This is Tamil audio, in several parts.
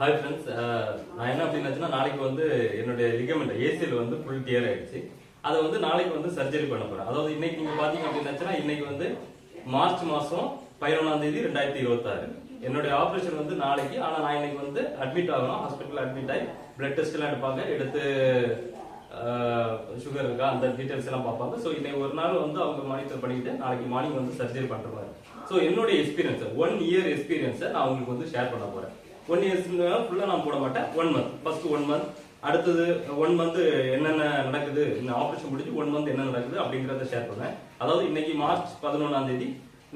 ஹாய் ஃப்ரெண்ட்ஸ், நான் என்ன அப்படின்னாச்சுன்னா நாளைக்கு வந்து என்னுடைய லிகமெண்ட் ஏசியில் வந்து ஃபுல் டியர் ஆயிடுச்சு. அதை வந்து நாளைக்கு வந்து சர்ஜரி பண்ண போறேன். அதாவது இன்னைக்கு நீங்க பாத்தீங்க அப்படின்னாச்சுன்னா இன்னைக்கு வந்து மார்ச் மாசம் 11 2026 என்னுடைய ஆபரேஷன் வந்து நாளைக்கு. ஆனா நான் இன்னைக்கு வந்து அட்மிட் ஆகணும். ஹாஸ்பிட்டல் அட்மிட் ஆகி பிளட் டெஸ்ட் எல்லாம் எடுப்பாங்க, எடுத்து சுகர் இருக்கா அந்த டீடைல்ஸ் எல்லாம் பார்ப்பாங்க. ஸோ இன்னைக்கு ஒரு நாள் வந்து அவங்க மானிட்டர் பண்ணிட்டு நாளைக்கு மார்னிங் வந்து சர்ஜரி பண்ற மாதிரி. ஸோ என்னுடைய எக்ஸ்பீரியன்ஸ் 1 இயர் எக்ஸ்பீரியன்ஸை நான் உங்களுக்கு வந்து ஷேர் பண்ண போறேன். 1 இயர்ஸ் ஃபுல்லா நான் போட மாட்டேன். 1 மந்த், ஃபர்ஸ்ட் 1 மந்த், அடுத்தது 1 மந்த் என்னென்ன நடக்குது, இந்த ஆபரேஷன் முடிஞ்சு 1 மந்த் என்ன நடக்குது அப்படிங்கறத ஷேர் பண்ணேன். அதாவது இன்னைக்கு மார்ச் 11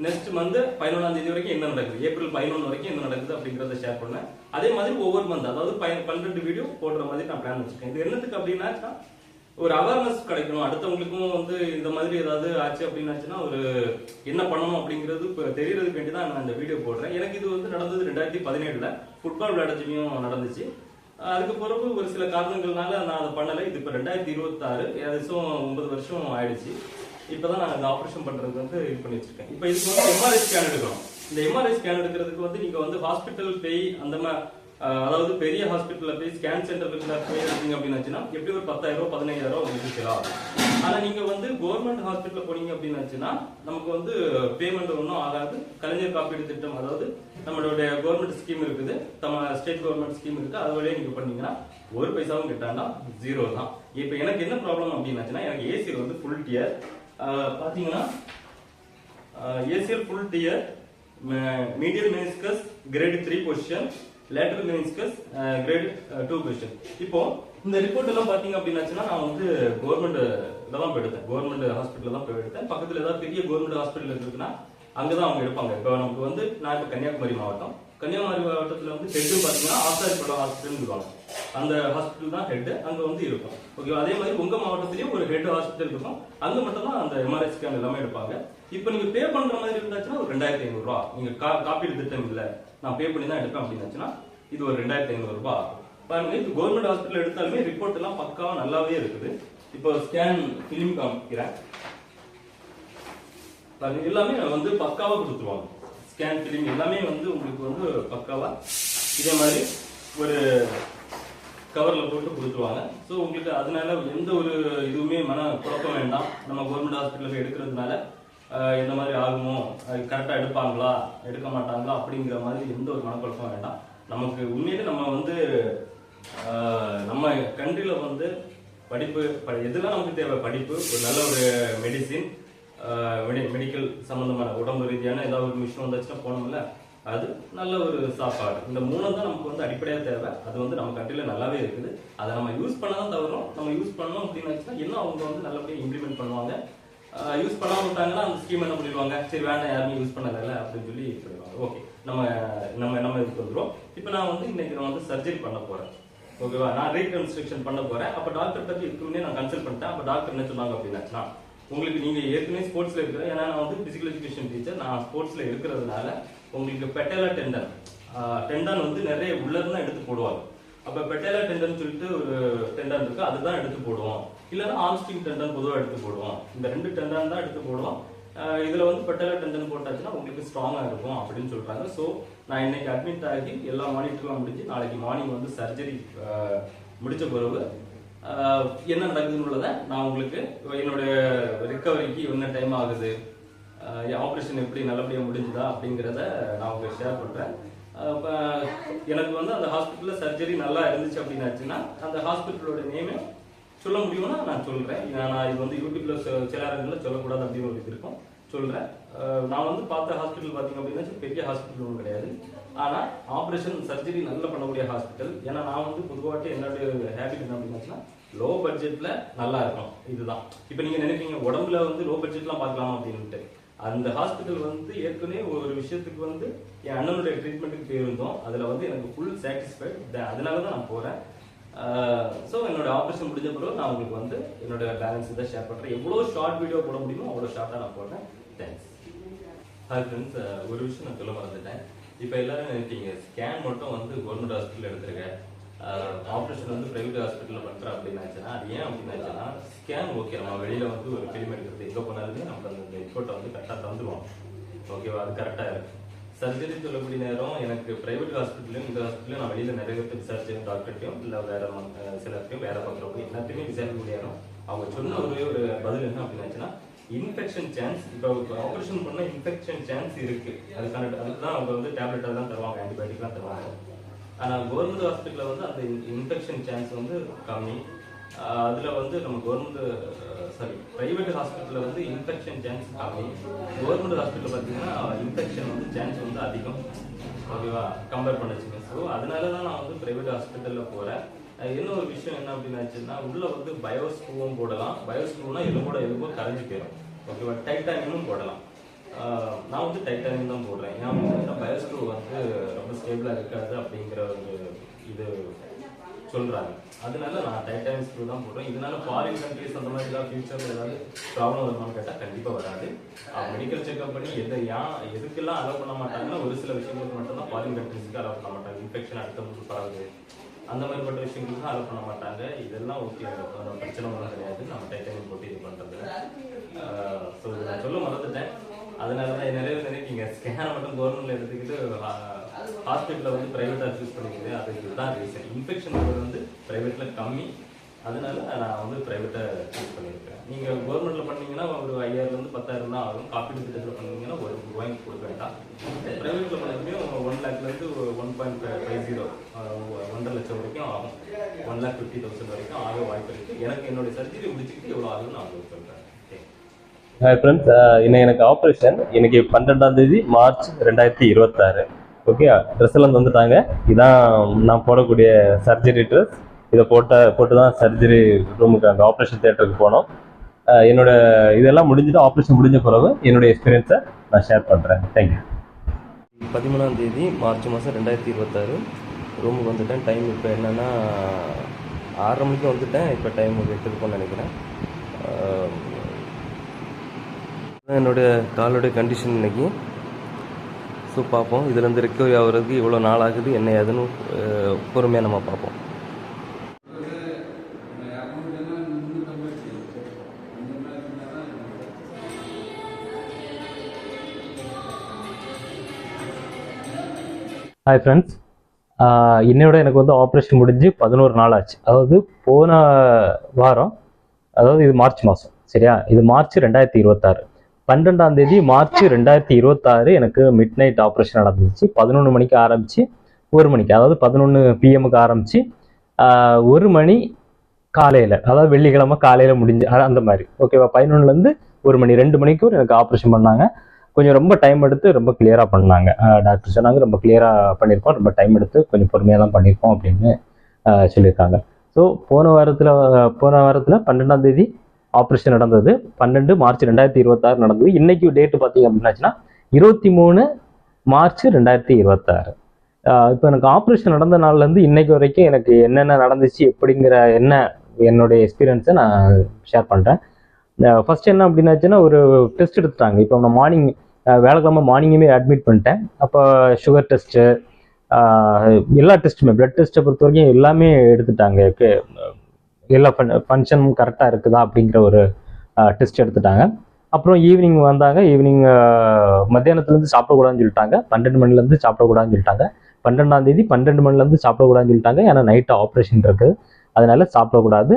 நெக்ஸ்ட் மந்த் 11 வரைக்கும் என்ன நடக்குது, ஏப்ரல் 11 வரைக்கும் என்ன நடக்குது அப்படிங்கறத ஷேர் பண்ணேன். அதே மாதிரி ஒவ்வொரு மந்த், அதாவது 12 வீடியோ போடுற மாதிரி நான் பிளான் வச்சிருக்கேன். இது என்னத்துக்கு அப்படின்னா ஒரு அவேர்னஸ் கிடைக்கணும், அடுத்தவங்களுக்கும் வந்து இந்த மாதிரி ஏதாவது ஆச்சு அப்படின்னாச்சுன்னா ஒரு என்ன பண்ணணும் அப்படிங்கிறது தெரியறதுக்கு வேண்டி தான் நான் இந்த வீடியோ போடுறேன். எனக்கு இது வந்து நடந்தது 2017 ஃபுட்பால் விளையாடச்சையும் நடந்துச்சு. அதுக்கு பிறகு ஒரு சில காரணங்கள்னால நான் அதை பண்ணலை. இது இப்போ 2026 ஏதாச்சும் 9 வருஷம் ஆயிடுச்சு. இப்பதான் நான் இந்த ஆபரேஷன் பண்றதுக்கு வந்து இது பண்ணி வச்சிருக்கேன். இப்போ இதுக்கு வந்து எம்ஆர்ஐ ஸ்கேன் எடுக்கணும். இந்த எம்ஆர்ஐ ஸ்கேன் எடுக்கிறதுக்கு வந்து நீங்க வந்து ஹாஸ்பிட்டல் போய் அந்த மாதிரி, அதாவது பெரிய ஹாஸ்பிட்டல்ல போய் ஸ்கேன் சென்டர்ல போய் எடுத்தீங்க அப்படின்னாச்சுன்னா எப்படி ஒரு 10,000 15,000 உங்களுக்கு செலவாகும். ஆனா நீங்க வந்து கவர்மெண்ட் ஹாஸ்பிட்டல்ல போனீங்க அப்படின்னாச்சுன்னா நமக்கு வந்து பேமெண்ட் ஒன்றும் ஆகாது. கலைஞர் காப்பீடு திட்டம், அதாவது நம்மளுடைய கவர்மெண்ட் ஸ்கீம் இருக்குது, நம்ம ஸ்டேட் கவர்மெண்ட் ஸ்கீம் இருக்கு, அது வழியே நீங்க பண்ணீங்கன்னா ஒரு பைசாவும் கிட்டாண்டா ஜீரோ தான். இப்ப எனக்கு என்ன ப்ராப்ளம் அப்படின்னாச்சுன்னா எனக்கு ஏசியில் வந்து ஃபுல் டியர் பாத்தீங்கன்னா ACL full tear, medial meniscus grade 3 position, lateral meniscus grade 2 position. இப்போ இந்த ரிப்போர்ட் எல்லாம் பாத்தீங்க அப்படின்னாச்சுன்னா நான் வந்து கவர்மெண்ட் தான் போய் எடுத்தேன், கவர்மெண்ட் ஹாஸ்பிட்டல் தான் போய் எடுத்தேன். பக்கத்துல ஏதாவது பெரிய கவர்மெண்ட் ஹாஸ்பிட்டல் இருக்குன்னா அங்கதான் அவங்க எடுப்பாங்க. இப்போ நமக்கு வந்து நான் இப்போ கன்னியாகுமரி மாவட்டம், கன்னியாகுமரி மாவட்டத்துல வந்து ஹெட் பாத்தீங்கன்னா ஆசாரிப்படம் ஹாஸ்பிட்டல் சொல்லுவாங்க, அந்த ஹாஸ்பிட்டல் தான் ஹெட், அங்க வந்து இருக்கும். ஓகே, அதே மாதிரி உங்க மாவட்டத்திலயும் ஒரு ஹெட் ஹாஸ்பிட்டல் இருக்கும், அங்க மட்டும் தான் அந்த எம்ஆர்ஐ ஸ்கேன் எல்லாமே எடுப்பாங்க. இப்போ நீங்க பே பண்ற மாதிரி இருந்தாச்சுன்னா ஒரு 2,500 ரூபா, நீங்க காப்பீடு திட்டம் இல்ல நான் பே பண்ணி தான் எடுப்பேன் அப்படின்னாச்சுன்னா இது ஒரு 2,500 ரூபாய் பாருங்க. இது கவர்மெண்ட் ஹாஸ்பிட்டல் எடுத்தாலுமே ரிப்போர்ட் எல்லாம் பக்காவா நல்லாவே இருக்குது. இப்போ ஸ்கேன் பிலிம் காமிக்கிறேன் பாருங்க, எல்லாமே வந்து பக்காவா கொடுத்துருவாங்க. ஸ்கேன் பிலிம் எல்லாமே வந்து உங்களுக்கு வந்து பக்காவா இதே மாதிரி ஒரு கவர்ல போட்டு கொடுத்துருவாங்க. ஸோ உங்களுக்கு அதனால எந்த ஒரு இதுவுமே மன குழப்பம் வேண்டாம். நம்ம கவர்மெண்ட் ஹாஸ்பிட்டல் எடுக்கிறதுனால இந்த மாதிரி ஆகுமோ, கரெக்டா எடுப்பாங்களா எடுக்க மாட்டாங்களா அப்படிங்கிற மாதிரி எந்த ஒரு மனக்குழப்பம் வேண்டாம். நமக்கு உண்மையிலே நம்ம வந்து நம்ம கண்ட்ரில வந்து படிப்பு எதுலாம் நமக்கு தேவை, படிப்பு, ஒரு நல்ல ஒரு மெடிசின், மெடிக்கல் சம்பந்தமான உடம்பு ரீதியான ஏதாவது ஒரு விஷயம் வந்துச்சுன்னா போனோம்ல, அது நல்ல ஒரு சாப்பாடு, இந்த 3 தான் நமக்கு வந்து அடிப்படையா தேவை. அது வந்து நம்ம கண்ட்ரில நல்லாவே இருக்குது. அதை நம்ம யூஸ் பண்ணாதான் தவறும். நம்ம யூஸ் பண்ணோம் அப்படின்னாச்சுன்னா இன்னும் அவங்க வந்து நல்லபடியாக இம்ப்ளிமெண்ட் பண்ணுவாங்க. யூஸ் பண்ணாம விட்டாங்கன்னா அந்த ஸ்கீம் என்ன பண்ணிடுவாங்க, சரி வேண்டாம் யாருமே யூஸ் பண்ணல அப்படின்னு சொல்லி சொல்லுவாங்க. ஓகே, நம்ம இதுக்கு வந்துடும். இப்போ நான் வந்து இன்னைக்கு நான் வந்து சர்ஜரி பண்ண போறேன். ஓகேவா, நான் ரீகன்ஸ்ட்ரக்ஷன் பண்ண போறேன். அப்ப டாக்டர் பத்தி இதுக்கு நான் கன்சல்ட் பண்ணிட்டேன். அப்ப டாக்டர் என்ன சொன்னாங்க அப்படின்னா, உங்களுக்கு நீங்க ஏற்கனவே ஸ்போர்ட்ஸ்ல இருக்கிற, ஏன்னா நான் வந்து பிசிக்கல் எஜுகேஷன் டீச்சர், நான் ஸ்போர்ட்ஸ்ல இருக்கிறதுனால உங்களுக்கு பெட்டலா டெண்டன் வந்து நிறைய உள்ள இருந்தா எடுத்து போடுவாங்க. அப்ப பெட்டலா டெண்டன் சொல்லிட்டு ஒரு டெண்டன் இருக்கு, அதுதான் எடுத்து போடுவோம். இல்லைன்னா ஆம்ஸ்ட்ரிங் டெண்டன் பொதுவாக எடுத்து போடுவோம். இந்த 2 டெண்டன் தான் எடுத்து போடுவோம். இதுல வந்து பெட்டலா டெண்டன் போட்டாச்சுன்னா உங்களுக்கு ஸ்ட்ராங்கா இருக்கும் அப்படின்னு சொல்றாங்க. ஸோ நான் இன்னைக்கு அட்மிட் ஆகி எல்லா மானிட்டர்லாம் முடிஞ்சு நாளைக்கு மார்னிங் வந்து சர்ஜரி முடிச்ச பிறகு என்ன நடக்குதுன்னு நான் உங்களுக்கு என்னுடைய ரிகவரிக்கு என்ன டைம் ஆகுது, ஆப்ரேஷன் எப்படி நல்லபடியாக முடிஞ்சுதா அப்படிங்கிறத நான் உங்களுக்கு ஷேர் பண்றேன். எனக்கு வந்து அந்த ஹாஸ்பிட்டல்ல சர்ஜரி நல்லா இருந்துச்சு அப்படின்னாச்சுன்னா அந்த ஹாஸ்பிட்டலோட நேமே சொல்ல முடியும்னா நான் சொல்றேன். நான் இது வந்து யூடியூப்ல சில இடங்கள்ல சொல்லக்கூடாது அப்படின்னு ஒரு இது இருக்கும், சொல்றேன். நான் வந்து பார்த்த ஹாஸ்பிட்டல் பாத்தீங்க அப்படின்னா பெரிய ஹாஸ்பிட்டல் ஒன்றும் கிடையாது. ஆனா ஆபரேஷன் சர்ஜரி நல்லா பண்ணக்கூடிய ஹாஸ்பிட்டல். ஏன்னா நான் வந்து பொதுவாக என்னுடைய ஹேபிட் என்ன அப்படின்னாச்சுன்னா லோ பட்ஜெட்ல நல்லா இருக்கும். இதுதான் இப்ப நீங்க நினைப்பீங்க உடம்புல வந்து லோ பட்ஜெட்லாம் பார்க்கலாம் அப்படின்ட்டு. அந்த ஹாஸ்பிட்டல் வந்து ஏற்கனவே ஒரு விஷயத்துக்கு வந்து என் அண்ணனுடைய ட்ரீட்மெண்ட்டுக்கு போயிருந்தோம். அதுல வந்து எனக்கு ஃபுல் சாட்டிஸ்ஃபைட், அதனாலதான் நான் போறேன். ஸோ என்னோட ஆப்ரேஷன் முடிஞ்ச பிறகு நான் உங்களுக்கு வந்து என்னோட பேலன்ஸ் இதை ஷேர் பண்றேன். எவ்வளோ ஷார்ட் வீடியோ போட முடியுமோ அவ்வளோ ஷார்ட்டாக நான் போடுறேன். தேங்க்ஸ். ஹாய் ஃப்ரெண்ட்ஸ், ஒரு விஷயம் நான் சொல்ல மறந்துட்டேன். இப்போ எல்லாரும் நினைப்பீங்க ஸ்கேன் மட்டும் வந்து கவர்மெண்ட் ஹாஸ்பிட்டல் எடுத்துருக்கேன், ஆப்ரேஷன் வந்து பிரைவேட் ஹாஸ்பிட்டலில் பண்ணுறேன் அப்படின்னாச்சுன்னா அது ஏன் அப்படின்னாச்சுன்னா ஸ்கேன் ஓகே, நம்ம வெளியில வந்து ஒரு ஃபிலிம் எடுக்கிறது எங்கே போனாலுமே நமக்கு அந்த ரிப்போர்ட்டை வந்து கரெக்டாக தந்துடுவோம். ஓகேவா, அது கரெக்டாக இருக்கு. சர்ஜரி சொல்லக்கூடிய நேரம் எனக்கு பிரைவேட் ஹாஸ்பிட்டலையும் இந்த ஹாஸ்பிட்டலையும் நான் வெளியில் நிறைய பேர் விசாரிச்சேன், டாக்டர்கிட்டையும் இல்லை வேற சிலர்கிட்டையும் வேலை பார்க்குறவங்க எல்லாத்தையுமே விசாரிக்கக்கூடிய நேரம் அவங்க சொன்ன ஒரு பதில் என்ன அப்படின்னாச்சுன்னா, இன்ஃபெக்ஷன் சான்ஸ், இப்போ ஆப்ரேஷன் பண்ணால் இன்ஃபெக்ஷன் சான்ஸ் இருக்கு, அதுக்கு தான் அவங்க வந்து டேப்லெட் எல்லாம் தருவாங்க, ஆன்டிபயோட்டிக்லாம் தருவாங்க. ஆனால் கவர்மெண்ட் ஹாஸ்பிட்டலில் வந்து அந்த இன்ஃபெக்ஷன் சான்ஸ் வந்து கம்மி. அதில் வந்து நம்ம ப்ரைவேட் ஹாஸ்பிட்டலில் வந்து இன்ஃபெக்ஷன் சான்ஸ் கம்மி. கவர்மெண்ட் ஹாஸ்பிட்டலில் பார்த்தீங்கன்னா இன்ஃபெக்ஷன் வந்து சான்ஸ் வந்து அதிகம். ஓகேவா, கம்பேர் பண்ணிச்சுங்க. ஸோ அதனால தான் நான் வந்து ப்ரைவேட் ஹாஸ்பிட்டலில் போகிறேன். இன்னொரு விஷயம் என்ன அப்படின்னாச்சுன்னா, உள்ள வந்து பயோஸ்க்ரூவும் போடலாம். பயோஸ்க்ரூனா எலும்போ கரைஞ்சி போயிடும். ஓகேவா, டைட்டானியமும் போடலாம். நான் வந்து டைட்டானியம் தான் போடுறேன். ஏன்னா பயோஸ்க்ரூ வந்து ரொம்ப ஸ்டேபிளாக இருக்காது அப்படிங்கிற ஒரு இது சொல்கிறாங்க. அதனால நான் டைட்டானியம் ஸ்க்ரூ தான் போடுறேன். இதனால ஃபாரின் கண்ட்ரிஸ் அந்த மாதிரி ஏதாவது ஃபியூச்சரில் ஏதாவது ப்ராப்ளம் வருமானு கேட்டால் கண்டிப்பாக வராது. மெடிக்கல் செக்அப் பண்ணி எதுக்கெல்லாம் அலோவ் பண்ண மாட்டாங்கன்னா, ஒரு சில விஷயங்களுக்கு மட்டும்தான் ஃபாரின் கண்ட்ரிஸ்க்கு அலோவ் பண்ண மாட்டாங்க. இன்ஃபெக்ஷன் அடுத்தவங்களுக்கு பரவுது, அந்த மாதிரிப்பட்ட விஷயங்களுக்கு அலோவ் பண்ண மாட்டாங்க. இதெல்லாம் ஓகே, பிரச்சனை ஒன்றும் கிடையாது. நம்ம டைட்டானியம் போட்டு இது பண்ணுறது. ஸோ இதை நான் சொல்ல மறந்துட்டேன். அதனால தான் நிறைய நீங்கள் ஸ்கேனை மட்டும் கவர்மெண்ட்ல எடுத்துக்கிட்டு ஹாஸ்பிட்டலில் வந்து ப்ரைவேட்டாக சூஸ் பண்ணிக்கிது. அதுக்கு தான் ரீசன். இன்ஃபெக்ஷன் வந்து ப்ரைவேட்டில் கம்மி, அதனால நான் வந்து ப்ரைவேட்டை சூஸ் பண்ணியிருக்கேன். நீங்கள் கவர்மெண்ட்டில் பண்ணீங்கன்னா ஒரு 5000 to 10,000 தான் ஆகும். காப்பீடு திட்டத்தில் பண்ணீங்கன்னா ஒரு ரூபாய்க்கு கொடுக்க வேண்டாம். ப்ரைவேட்டில் பண்ணதுமே 1 lakhலேருந்து 1.50 1.5 லட்சம் வரைக்கும் ஆகும். 1,50,000 வரைக்கும் ஆக வாய்ப்பு இருக்குது. எனக்கு என்னுடைய சர்ஜரி முடிச்சுக்கிட்டு எவ்வளோ ஆகுதுன்னு நான் உங்களுக்கு சொல்கிறேன். ஹாய் ஃப்ரெண்ட்ஸ், இன்னும் எனக்கு ஆப்ரேஷன் இன்னைக்கு 12 மார்ச் 2026. ஓகே, ட்ரெஸ் எல்லாம் வந்துட்டாங்க. இதான் நான் போடக்கூடிய சர்ஜரி ட்ரெஸ். இதை போட்டு தான் சர்ஜரி ரூமுக்கு அந்த ஆப்ரேஷன் தியேட்டருக்கு போனோம். என்னோட இதெல்லாம் முடிஞ்சுட்டு ஆப்ரேஷன் முடிஞ்ச பிறகு என்னுடைய எக்ஸ்பீரியன்ஸை நான் ஷேர் பண்ணுறேன். தேங்க்யூ. 13 மார்ச் 2026 ரூமுக்கு வந்துட்டேன். டைம் இப்போ என்னென்னா 6:30 மணிக்கு வந்துட்டேன். இப்போ டைம் 8 இருக்கும்னு நினைக்கிறேன். என்னுடைய காலோடைய கண்டிஷன் இன்னைக்கு. ஸோ பார்ப்போம், இதுலேருந்து ரெக்கவரி ஆகிறதுக்கு இவ்வளோ நாள் ஆகுது, என்ன ஏதுன்னு பொறுமையாக நம்ம பார்ப்போம். ஹாய் ஃப்ரெண்ட்ஸ், என்னோட எனக்கு வந்து ஆப்ரேஷன் முடிஞ்சு 11 நாள் ஆச்சு. அதாவது போன வாரம், அதாவது இது மார்ச் மாதம், சரியா, இது மார்ச் 2026. 12 மார்ச் 2026 எனக்கு மிட் நைட் ஆப்ரேஷன் நடந்துச்சு. 11 மணிக்கு ஆரம்பிச்சு 1 மணிக்கு, அதாவது 11 PM ஆரம்பிச்சு 1 மணி காலையில், அதாவது வெள்ளிக்கிழமை காலையில் முடிஞ்சு அந்த மாதிரி. ஓகேவா, 11லேருந்து 1 மணி 2 மணிக்கும் எனக்கு ஆப்ரேஷன் பண்ணாங்க. கொஞ்சம் ரொம்ப டைம் எடுத்து ரொம்ப கிளியராக பண்ணாங்க. டாக்டர் சொன்னாங்க ரொம்ப கிளியராக பண்ணியிருக்கோம், ரொம்ப டைம் எடுத்து கொஞ்சம் பொறுமையாக தான் பண்ணியிருக்கோம் அப்படின்னு சொல்லியிருக்காங்க. ஸோ போன வாரத்தில் 12 ஆப்ரேஷன் நடந்தது. 12 மார்ச் 2026 நடந்தது. இன்னைக்கு டேட்டு பார்த்தீங்க அப்படின்னாச்சுன்னா 23 மார்ச் 2026. இப்போ எனக்கு ஆப்ரேஷன் நடந்த நாள்லேருந்து இன்னைக்கு வரைக்கும் எனக்கு என்னென்ன நடந்துச்சு எப்படிங்கிற என்னுடைய எக்ஸ்பீரியன்ஸை நான் ஷேர் பண்ணுறேன். ஃபர்ஸ்ட் என்ன அப்படின்னாச்சுன்னா, ஒரு டெஸ்ட் எடுத்துட்டாங்க. இப்போ நான் மார்னிங் வேலைக்கிழமை மார்னிங்குமே அட்மிட் பண்ணிட்டேன். அப்போ சுகர் டெஸ்ட்டு, எல்லா டெஸ்ட்டுமே, பிளட் டெஸ்ட்டை பொறுத்த வரைக்கும் எல்லாமே எடுத்துட்டாங்க. எல்லா ஃபங்க்ஷனும் கரெக்டாக இருக்குதா அப்படிங்கிற ஒரு டெஸ்ட் எடுத்துட்டாங்க. அப்புறம் ஈவினிங் வந்தாங்க. ஈவினிங் மத்தியானத்துலேருந்து சாப்பிடக்கூடாதுன்னு சொல்லிட்டாங்க. 12 மணிலேருந்து சாப்பிடக்கூடாதுன்னு சொல்லிட்டாங்க. 12 12 மணிலேருந்து சாப்பிடக்கூடாதுன்னு சொல்லிட்டாங்க. ஏன்னா நைட்டு ஆப்ரேஷன் இருக்குது, அதனால சாப்பிடக்கூடாது,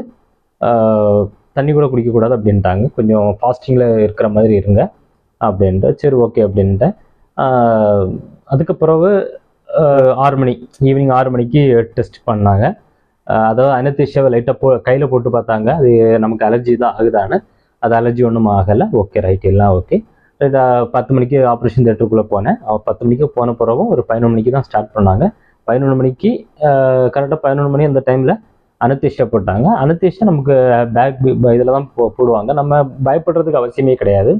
தண்ணி கூட குடிக்கக்கூடாது அப்படின்ட்டாங்க. கொஞ்சம் ஃபாஸ்டிங்கில் இருக்கிற மாதிரி இருங்க அப்படின்ட்டு. சரி ஓகே அப்படின்ட்டேன். அதுக்கு பிறகு 6 மணி, ஈவினிங் 6 மணிக்கு டெஸ்ட் பண்ணாங்க. அதாவது அனஸ்தீசியாவை லைட்டாக கையில் போட்டு பார்த்தாங்க, அது நமக்கு அலர்ஜி தான் ஆகுதான்னு. அது அலர்ஜி ஒன்றும் ஆகலை. ஓகே ரைட், எல்லாம் ஓகே. 10 மணிக்கு ஆப்ரேஷன் தியேட்டருக்குள்ளே போனேன். 10 மணிக்கு போன பிறகும் ஒரு 11 மணிக்கு தான் ஸ்டார்ட் பண்ணாங்க. 11 மணிக்கு கரெக்டாக 11 மணி அந்த டைமில் அனஸ்தீசியா போட்டாங்க. அனஸ்தீசியா நமக்கு பேக் இதில் தான் போடுவாங்க. நம்ம பயப்படுறதுக்கு அவசியமே கிடையாது.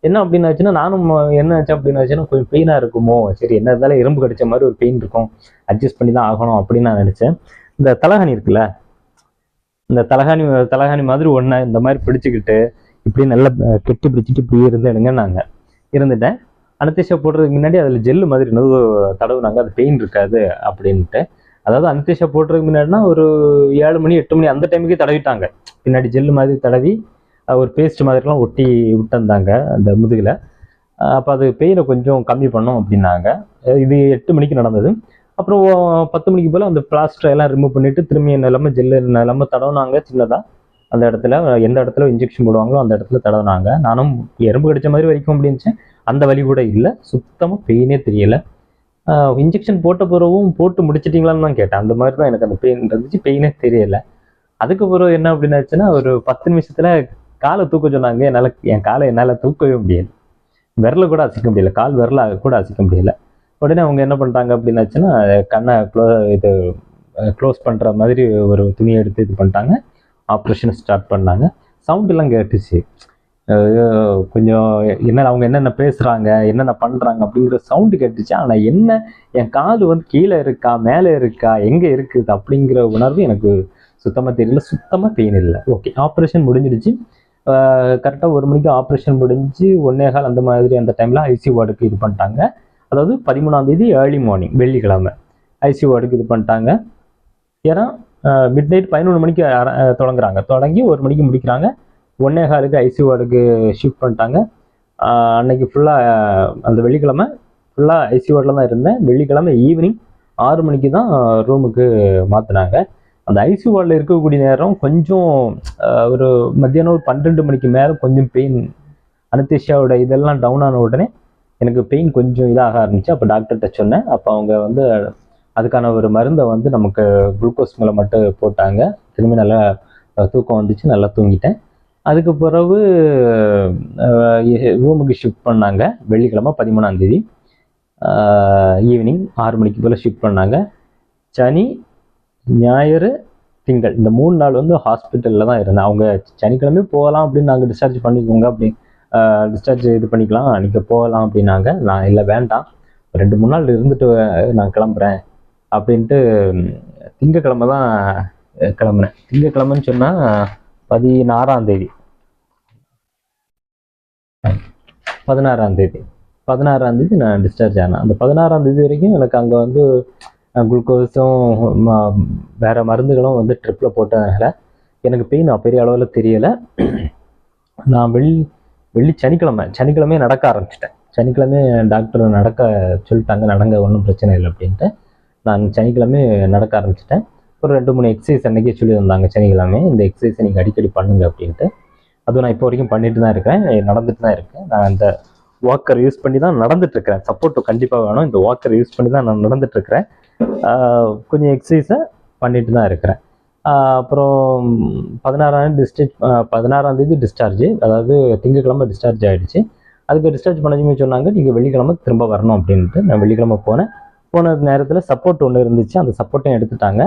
என்ன அப்படின்னாச்சுன்னா, நானும் என்ன ஆச்சு அப்படின்னாச்சுன்னா, கொஞ்சம் பெயினாக இருக்குமோ, சரி என்ன இருந்தாலும் எறும்பு கடிச்ச மாதிரி ஒரு பெயின் இருக்கும், அட்ஜஸ்ட் பண்ணி தான் ஆகணும் அப்படின்னு நான் நினச்சேன். இந்த தலகாணி இருக்குல்ல, இந்த தலகாணி மாதிரி ஒன்றை இந்த மாதிரி பிடிச்சிக்கிட்டு இப்படி நல்லா கெட்டி பிடிச்சிட்டு இப்படி இருந்துட்டேன். அனஸ்தீசியா போடுறதுக்கு முன்னாடி அதில் ஜெல்லு மாதிரி நுது தடவுனாங்க, அது பெயின் இருக்காது அப்படின்ட்டு. அதாவது அனஸ்தீசியா போடுறதுக்கு முன்னாடினா ஒரு 7 மணி 8 மணி அந்த டைமுக்கே தடவிட்டாங்க. பின்னாடி ஜெல்லு மாதிரி தடவி ஒரு பேஸ்ட் மாதிரிலாம் ஒட்டி விட்டுருந்தாங்க அந்த முதுகில். அப்போ அது பெயினை கொஞ்சம் கம்மி பண்ணோம் அப்படின்னாங்க. இது 8 மணிக்கு நடந்தது. அப்புறம் 10 மணிக்கு போல் அந்த பிளாஸ்டர் எல்லாம் ரிமூவ் பண்ணிவிட்டு திரும்பி நிலமை ஜெல்லு நிலமை தடவுனாங்க சின்னதாக. அந்த இடத்துல எந்த இடத்துல இன்ஜெக்ஷன் போடுவாங்களோ அந்த இடத்துல தடவுனாங்க. நானும் எறும்பு கடிச்ச மாதிரி வலிக்கும் அப்படின்ச்சேன். அந்த வலி கூட இல்லை, சுத்தமாக பெயினே தெரியலை. இன்ஜெக்ஷன் போட்ட பிறகும் போட்டு முடிச்சிட்டிங்களான்னு தான் கேட்டேன். அந்த மாதிரி தான் எனக்கு அந்த பெயின் இருந்துச்சு, பெயினே தெரியலை. அதுக்கப்புறம் என்ன அப்படின்னாச்சுன்னா ஒரு 10 நிமிஷத்தில் காலை தூக்க சொன்னாங்க. என் காலை என்னால் தூக்கவே முடியாது, விரலை கூட அசைக்க முடியல, கால் விரலை கூட அசைக்க முடியல. உடனே அவங்க என்ன பண்ணிட்டாங்க அப்படின்னாச்சுன்னா கண்ணை க்ளோஸ் பண்ணுற மாதிரி ஒரு துணியை எடுத்து இது பண்ணிட்டாங்க. ஆப்ரேஷன் ஸ்டார்ட் பண்ணாங்க. சவுண்டெல்லாம் கேட்டுச்சு. கொஞ்சம் அவங்க என்னென்ன பேசுகிறாங்க, என்னென்ன பண்ணுறாங்க அப்படிங்கிற சவுண்டு கேட்டுச்சு. ஆனால் என் கால் வந்து கீழே இருக்கா மேலே இருக்கா எங்கே இருக்குது அப்படிங்கிற உணர்வு எனக்கு சுத்தமாக தெரியல. சுத்தமாக பெயின் இல்லை. ஓகே, ஆப்ரேஷன் முடிஞ்சிடுச்சு. கரெக்டாக 1 மணிக்கு ஆப்ரேஷன் முடிஞ்சு 1:15 அந்த மாதிரி அந்த டைமில் ஐசியூ வார்டுக்கு இது பண்ணிட்டாங்க. அதாவது 13ஆம் தேதி ஏர்லி மார்னிங் வெள்ளிக்கிழமை ஐசியூ வார்டுக்கு இது பண்ணிட்டாங்க. ஏன்னா மிட் நைட் 11 மணிக்கு தொடங்குறாங்க, தொடங்கி 1 மணிக்கு முடிக்கிறாங்க. 1:15க்கு ஐசியூ வார்டுக்கு ஷிஃப்ட் பண்ணிட்டாங்க. அன்னைக்கு ஃபுல்லாக அந்த வெள்ளிக்கிழமை ஃபுல்லாக ஐசியூ வார்டில் தான் இருந்தேன். வெள்ளிக்கிழமை ஈவினிங் 6 மணிக்கு தான் ரூமுக்கு மாற்றினாங்க. அந்த ஐசியூ வார்டில் இருக்கக்கூடிய நேரம் கொஞ்சம் ஒரு மத்தியானம் ஒரு 12 மணிக்கு மேலே கொஞ்சம் பெயின், அனஸ்தீசியாவோட இதெல்லாம் டவுன் ஆன உடனே எனக்கு பெயின் கொஞ்சம் இதாக ஆரம்பிச்சு. அப்போ டாக்டர்கிட்ட சொன்னேன். அப்போ அவங்க வந்து அதுக்கான ஒரு மருந்தை வந்து நமக்கு குளுக்கோஸ் மேலே மட்டும் போட்டாங்க. திரும்பி நல்லா தூக்கம் வந்துச்சு, நல்லா தூங்கிட்டேன். அதுக்கு பிறகு ரூமுக்கு ஷிஃப்ட் பண்ணாங்க. வெள்ளிக்கிழமை 13ஆம் தேதி ஈவினிங் 6 மணிக்கு போல் ஷிஃப்ட் பண்ணாங்க. சனி, ஞாயிறு, திங்கள் இந்த 3 நாள் வந்து ஹாஸ்பிட்டலில் தான் இருந்தேன். அவங்க சனிக்கிழமை போகலாம் அப்படின்னு நாங்கள் டிஸ்சார்ஜ் பண்ணிக்கோங்க அப்படி டிஸ்சார்ஜ் இது பண்ணிக்கலாம், நீங்கள் போகலாம் அப்படின்னாங்க. நான் இல்லை வேண்டாம், 2-3 நாள் இருந்துட்டு நான் கிளம்புறேன் அப்படின்ட்டு திங்கக்கிழமை தான் கிளம்புனேன். திங்கக்கிழமைன்னு சொன்னால் 16ஆம் தேதி 16ஆம் தேதி நான் டிஸ்சார்ஜ் ஆனேன். அந்த 16ஆம் தேதி வரைக்கும் எனக்கு அங்கே வந்து குளுக்கோஸும் வேறு மருந்துகளும் வந்து ட்ரிப்பில் போட்டதுனால எனக்கு பெயின் பெரிய அளவில் தெரியலை. நான் சனிக்கிழமை நடக்க ஆரம்பிச்சிட்டேன். சனிக்கிழமை டாக்டர் நடக்க சொல்லிட்டாங்க, நடங்க ஒன்றும் பிரச்சனை இல்லை அப்படின்ட்டு. நான் சனிக்கிழமை நடக்க ஆரம்பிச்சிட்டேன். ஒரு 2-3 எக்ஸசைஸ் அன்றைக்கே சொல்லி வந்தாங்க சனிக்கிழமை, இந்த எக்ஸசைஸை நீங்கள் அடிக்கடி பண்ணுங்க அப்படின்ட்டு. அதுவும் நான் இப்போ வரைக்கும் பண்ணிட்டு தான் இருக்கேன், நடந்துட்டு தான் இருக்கேன். நான் அந்த வாக்கர் யூஸ் பண்ணி தான் நடந்துட்டுருக்கிறேன். சப்போர்ட் கண்டிப்பாக வேணும். இந்த வாக்கர் யூஸ் பண்ணி தான் நான் நடந்துட்டுருக்கிறேன். கொஞ்சம் எக்ஸசைஸை பண்ணிட்டு தான் இருக்கிறேன். அப்புறம் 16ஆம் தேதி டிஸ்சார்ஜ், அதாவது திங்கக்கிழமை டிஸ்சார்ஜ் ஆகிடுச்சு. அதுக்கு டிஸ்சார்ஜ் பண்ணதுமே சொன்னாங்க நீங்கள் வெள்ளிக்கிழமை திரும்ப வரணும் அப்படின்ட்டு. நான் வெள்ளிக்கிழமை போன நேரத்தில் சப்போர்ட் ஒன்று இருந்துச்சு, அந்த சப்போர்ட்டையும் எடுத்துட்டாங்க.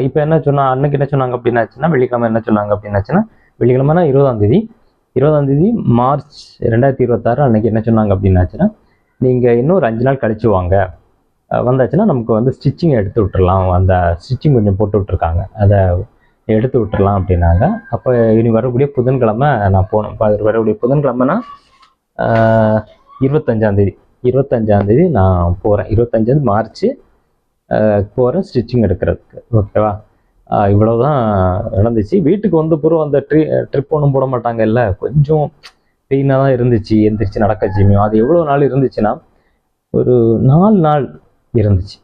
இப்போ அன்னைக்கு என்ன சொன்னாங்க அப்படின்னாச்சுன்னா வெள்ளிக்கிழமை என்ன சொன்னாங்க அப்படின்னாச்சுன்னா வெள்ளிக்கிழமைனா 20ஆம் தேதி மார்ச் 2026 அன்னைக்கு என்ன சொன்னாங்க அப்படின்னாச்சுன்னா நீங்கள் இன்னும் ஒரு 5 நாள் கழிச்சு வாங்க, வந்தாச்சுன்னா நமக்கு வந்து ஸ்டிச்சிங் எடுத்து விட்டுறலாம், அந்த ஸ்டிச்சிங் கொஞ்சம் போட்டு விட்ருக்காங்க, அதை எடுத்து விட்டுறலாம் அப்படின்னாங்க. அப்போ இனி வரக்கூடிய புதன்கிழமை நான் போகணும். வரக்கூடிய புதன்கிழமைனா 25ஆம் தேதி நான் போகிறேன். 25 மார்ச் போகிறேன் ஸ்டிச்சிங் எடுக்கிறதுக்கு. ஓகேவா, இவ்வளோதான் நடந்துச்சு. வீட்டுக்கு வந்த பிறகு அந்த ட்ரிப் ஒன்றும் போட மாட்டாங்க இல்லை, கொஞ்சம் பெயினாக தான் இருந்துச்சு. எந்திரிச்சு நடக்க ஜிமியும் அது எவ்வளோ நாள் இருந்துச்சுன்னா ஒரு 4 நாள் இருந்துச்சு.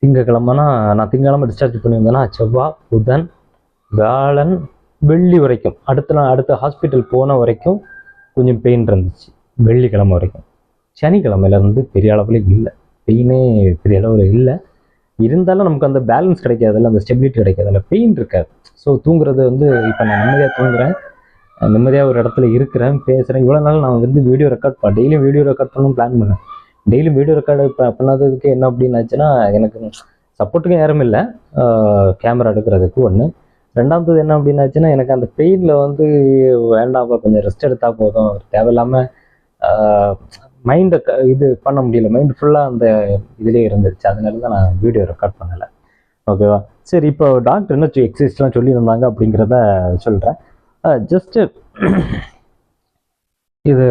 திங்கக்கிழமைனா நான் திங்கக்கிழமை டிஸ்சார்ஜ் பண்ணி வந்தேன்னா செவ்வாய், புதன், வியாழன், வெள்ளி வரைக்கும் அடுத்த ஹாஸ்பிட்டல் போன வரைக்கும் கொஞ்சம் பெயின் இருந்துச்சு. வெள்ளிக்கிழமை வரைக்கும். சனிக்கிழமையில வந்து பெரிய அளவில் இல்லை, பெயினே பெரிய அளவில் இல்லை. இருந்தாலும் நமக்கு அந்த பேலன்ஸ் கிடைக்காதுல்ல, அந்த ஸ்டெபிலிட்டி கிடைக்காதுல்ல, பெயின் இருக்காது. ஸோ தூங்குறது வந்து இப்போ நான் நிம்மதியாக தூங்குறேன், நிம்மதியாக ஒரு இடத்துல இருக்கிறேன், பேசுகிறேன். இவ்வளோ நாள் நான் வந்து டெய்லியும் வீடியோ ரெக்கார்ட் பண்ணணும் பிளான் பண்ணேன். டெய்லியும் வீடியோ ரெக்கார்டு பண்ணாததுக்கு என்ன அப்படின்னாச்சுன்னா எனக்கு சப்போர்ட்டுக்கும் யாரும் இல்லை கேமரா எடுக்கிறதுக்கு. ஒன்று. ரெண்டாவது என்ன அப்படின்னாச்சுன்னா எனக்கு அந்த பெயினில் வந்து வேண்டாம், கொஞ்சம் ரெஸ்ட் எடுத்தால் போதும், தேவையில்லாமல் மைண்டை இது பண்ண முடியல, மைண்டு ஃபுல்லாக அந்த இதிலே இருந்துச்சு. அதனால தான் நான் வீடியோ ரெக்கார்ட் பண்ணலை. ஓகேவா, சரி. இப்போ டாக்டர் என்ன எக்ஸசைஸ்லாம் சொல்லியிருந்தாங்க அப்படிங்கிறத சொல்கிறேன். ஜஸ்ட்டு இது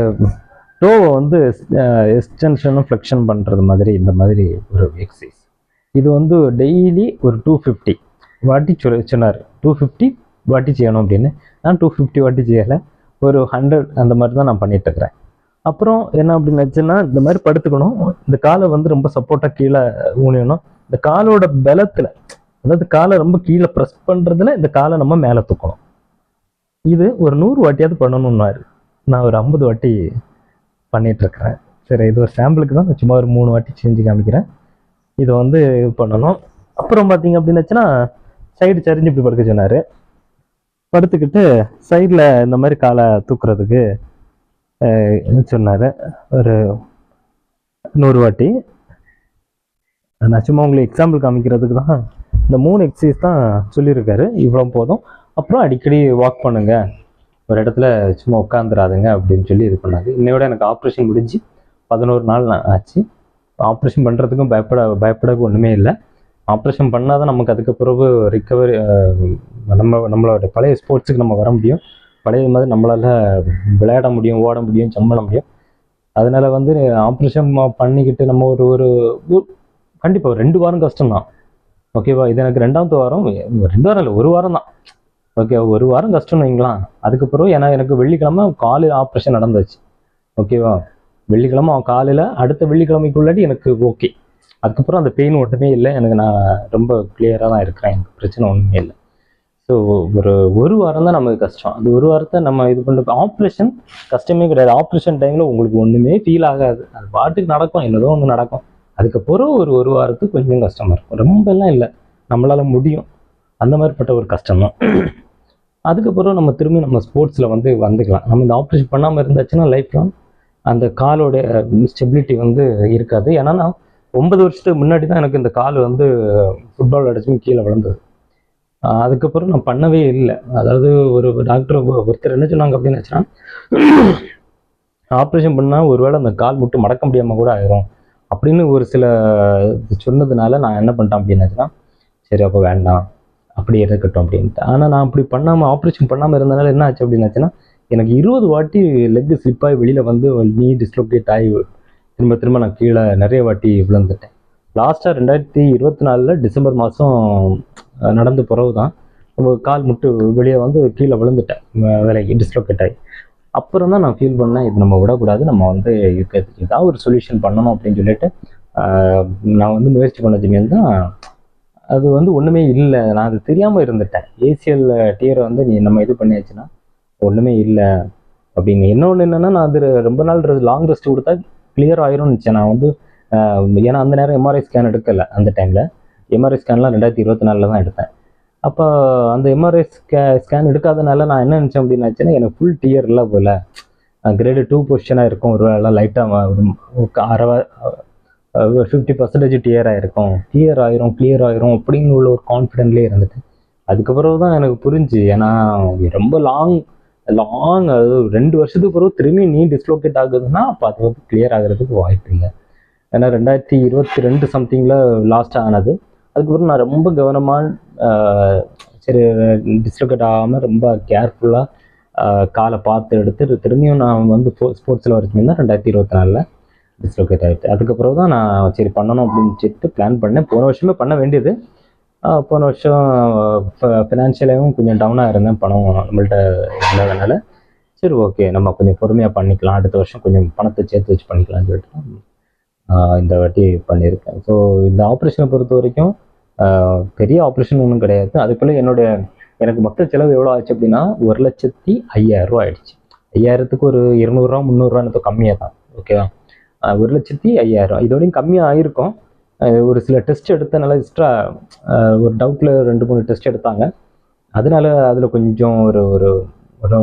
டோவை வந்து எக்ஸ்டென்ஷனும் ஃப்ளெக்ஷன் பண்ணுறது மாதிரி இந்த மாதிரி ஒரு எக்ஸசைஸ். இது வந்து டெய்லி ஒரு 250 வாட்டி சொன்னார். 250 வாட்டி செய்யணும் அப்படின்னு. நான் 250 வாட்டி செய்யலை, ஒரு 100 அந்த மாதிரி தான் நான் பண்ணிகிட்ருக்கிறேன். அப்புறம் என்ன அப்படின்னாச்சுன்னா இந்த மாதிரி படுத்துக்கணும். இந்த காலை வந்து ரொம்ப சப்போர்ட்டா கீழே ஊனியணும். இந்த காலோட பலத்துல, அதாவது காலை ரொம்ப கீழே ப்ரெஸ் பண்றதுல இந்த காலை நம்ம மேலே தூக்கணும். இது ஒரு 100 வாட்டியாவது பண்ணணும்னாரு. நான் ஒரு 50 வாட்டி பண்ணிட்டு இருக்கிறேன். சரி, இது ஒரு சாம்பிளுக்கு தான், சும்மா ஒரு 3 வாட்டி செஞ்சு காமிக்கிறேன். இதை வந்து இது பண்ணணும். அப்புறம் பார்த்தீங்க அப்படின்னாச்சுன்னா சைடு சரிஞ்சு இப்படி படுக்க சொன்னார். படுத்துக்கிட்டு சைடில் இந்த மாதிரி காலை தூக்குறதுக்கு சொன்னார். ஒரு 100 வாட்டி. நான் சும்மா உங்களுக்கு எக்ஸாம்பிள் காமிக்கிறதுக்கு தான் இந்த 3 எக்ஸசைஸ் தான் சொல்லியிருக்காரு. இவ்வளோ போதும். அப்புறம் அடிக்கடி வாக் பண்ணுங்க, ஒரு இடத்துல சும்மா உட்காந்துடாதுங்க அப்படின்னு சொல்லி இது பண்ணாங்க. இன்னையோட எனக்கு ஆப்ரேஷன் முடிஞ்சு 11 நாள் ஆச்சு. ஆப்ரேஷன் பண்ணுறதுக்கும் பயப்படக்கு ஒன்றுமே இல்லை. ஆப்ரேஷன் பண்ணால் தான் நமக்கு அதுக்கு பிறகு ரிக்கவரி, நம்மளோட பழைய ஸ்போர்ட்ஸுக்கு நம்ம வர முடியும். பழைய மாதிரி நம்மளால் விளையாட முடியும், ஓட முடியும், சம்பள முடியும். அதனால வந்து ஆப்ரேஷன் பண்ணிக்கிட்டு நம்ம ஒரு கண்டிப்பாக ஒரு 2 வாரம் கஷ்டம்தான். ஓகேவா? இது எனக்கு 2வது வாரம், 2 வாரம் இல்லை, 1 வாரம் தான். ஓகே, 1 வாரம் கஷ்டம்னு வைங்களாம். அதுக்கப்புறம் ஏன்னா எனக்கு வெள்ளிக்கிழமை காலையில் ஆப்ரேஷன் நடந்துச்சு. ஓகேவா? வெள்ளிக்கிழமை காலையில், அடுத்த வெள்ளிக்கிழமைக்குள்ளாடி எனக்கு ஓகே. அதுக்கப்புறம் அந்த பெயின் ஒன்றுமே இல்லை எனக்கு. நான் ரொம்ப கிளியராக தான் இருக்கிறேன், எனக்கு பிரச்சனை ஒன்றுமே இல்லை. ஸோ ஒரு வாரம் தான் நமக்கு கஷ்டம். அந்த 1 வாரத்தை நம்ம இது பண்ணுற ஆப்ரேஷன் கஷ்டமே கிடையாது. ஆப்ரேஷன் டைமில் உங்களுக்கு ஒன்றுமே ஃபீல் ஆகாது. அது பாட்டுக்கு நடக்கும், என்னதோ ஒன்று நடக்கும். அதுக்கப்புறம் ஒரு வாரத்துக்கு கொஞ்சம் கஷ்டமாக இருக்கும், ரொம்ப எல்லாம் இல்லை, நம்மளால் முடியும். அந்த மாதிரிப்பட்ட ஒரு கஷ்டம் தான். அதுக்கப்புறம் நம்ம திரும்பி நம்ம ஸ்போர்ட்ஸில் வந்து வந்துக்கலாம். நம்ம இந்த ஆப்ரேஷன் பண்ணாமல் இருந்தாச்சுன்னா லைஃப் லாங் அந்த காலோட ஸ்டெபிலிட்டி வந்து இருக்காது. ஏன்னா நான் 9 வருஷத்துக்கு முன்னாடி தான் எனக்கு இந்த கால் வந்து ஃபுட்பால் அடிச்சும் கீழே விழுந்தது. அதுக்கப்புறம் நான் பண்ணவே இல்லை. அதாவது ஒரு டாக்டர் ஒருத்தர் என்ன சொன்னாங்க அப்படின்னு ஆப்ரேஷன் பண்ணால் ஒருவேளை அந்த கால் மட்டும் மடக்க முடியாமல் கூட ஆயிரும் அப்படின்னு ஒரு சில சொன்னதுனால நான் என்ன பண்ணிட்டேன் அப்படின்னாச்சுன்னா, சரி அப்போ வேண்டாம், அப்படி இருக்கட்டும் அப்படின்ட்டு. ஆனால் நான் அப்படி பண்ணாமல், ஆப்ரேஷன் பண்ணாமல் இருந்தனால என்ன ஆச்சு அப்படின்னாச்சுன்னா, எனக்கு 20 வாட்டி லெக்கு ஸ்லிப்பாகி வெளியில் வந்து நீ டிஸ்லோகேட் ஆகி திரும்ப நான் கீழே நிறைய வாட்டி விழுந்துட்டேன். லாஸ்ட்டாக 2024 டிசம்பர் மாதம் நடந்த பிறகு தான் கால் முட்டு வெளியே வந்து கீழே விழுந்துட்டேன், விலைக்கு டிஸ்லோகேட் ஆகி. அப்புறம் தான் நான் ஃபீல் பண்ணேன், இது நம்ம விடக்கூடாது, நம்ம வந்து இருக்கிறதுக்கு ஏதாவது ஒரு சொல்யூஷன் பண்ணணும் அப்படின்னு சொல்லிட்டு நான் வந்து முயற்சி பண்ண ஜிமியல் தான். அது வந்து ஒன்றுமே இல்லை, நான் அது தெரியாமல் இருந்துட்டேன். ஏசிஎல் டியரை வந்து நம்ம இது பண்ணியாச்சுன்னா ஒன்றுமே இல்லை அப்படின்னு. இன்னொன்று என்னென்னா, நான் அது ரொம்ப நாள் லாங் ரெஸ்ட் கொடுத்தா கிளியர் ஆயிரும்னு நினச்சேன். நான் வந்து ஏன்னா அந்த நேரம் எம்ஆர்ஐ ஸ்கேன் எடுக்கலை. அந்த டைமில் எம்ஆர்ஐ ஸ்கேன்லாம் 2024 தான் எடுத்தேன். அப்போ அந்த எம்ஆர்ஐ ஸ்கேன் எடுக்காதனால நான் என்ன நினச்சேன் அப்படின்னாச்சுன்னா, எனக்கு ஃபுல் டியர் இல்லை போல், கிரேடு 2 பொசிஷனாக இருக்கும், ஒரு வேளை லைட்டாக 50% டியர் ஆகிருக்கும், கிளியர் ஆயிரும் அப்படின்னு உள்ள ஒரு கான்ஃபிடென்ட்லேயே இருந்துட்டு. அதுக்கப்புறம் தான் எனக்கு புரிஞ்சு, ஏன்னா ரொம்ப லாங் அது 2 வருஷத்துக்கு பிறகு திரும்பி நீ டிஸ்லோகேட் ஆகுதுன்னா அப்போ அது வந்து கிளியர் ஆகிறதுக்கு வாய்ப்பு இல்லை. ஏன்னா 2022 சம்திங்கில் லாஸ்ட்டாக ஆனது. அதுக்கப்புறம் நான் ரொம்ப கவனமாக சரி டிஸ்லோகேட் ஆகாமல் ரொம்ப கேர்ஃபுல்லாக காலை பார்த்து எடுத்து திரும்பியும் நான் வந்து ஸ்போர்ட்ஸில் வரைக்கும் தான் 2024 டிஸ்லோகேட் ஆகிட்டு. அதுக்கப்புறம் தான் நான் சரி பண்ணணும் அப்படின்னு சொல்லிட்டு பிளான் பண்ணேன். போன வருஷமே பண்ண வேண்டியது. போன வருஷம் ஃபினான்ஷியலாகவும் கொஞ்சம் டவுனாக இருந்தேன், பணம் நம்மள்கிட்ட இல்லாதனால. சரி ஓகே, நம்ம கொஞ்சம் பொறுமையாக பண்ணிக்கலாம், அடுத்த வருஷம் கொஞ்சம் பணத்தை சேர்த்து வச்சு பண்ணிக்கலாம்னு சொல்லிட்டு இந்த வாட்டி பண்ணியிருக்கேன். ஸோ இந்த ஆப்ரேஷனை பொறுத்த வரைக்கும் பெரிய ஆப்ரேஷன் ஒன்றும் கிடையாது. அதுக்குள்ளே எனக்கு மொத்த செலவு எவ்வளோ ஆச்சு அப்படின்னா 1,05,000 ரூபா ஆயிடுச்சு. 5,000க்கு ஒரு 200 ரூபா 300 ரூபான்னு கம்மியாக தான். ஓகேவா? 1,05,000 இதோடையும் கம்மியாக ஆயிருக்கும். ஒரு சில டெஸ்ட் எடுத்தனால எக்ஸ்ட்ரா ஒரு டவுட்டில் 2-3 டெஸ்ட் எடுத்தாங்க. அதனால அதில் கொஞ்சம் ஒரு ஒரு ஒரு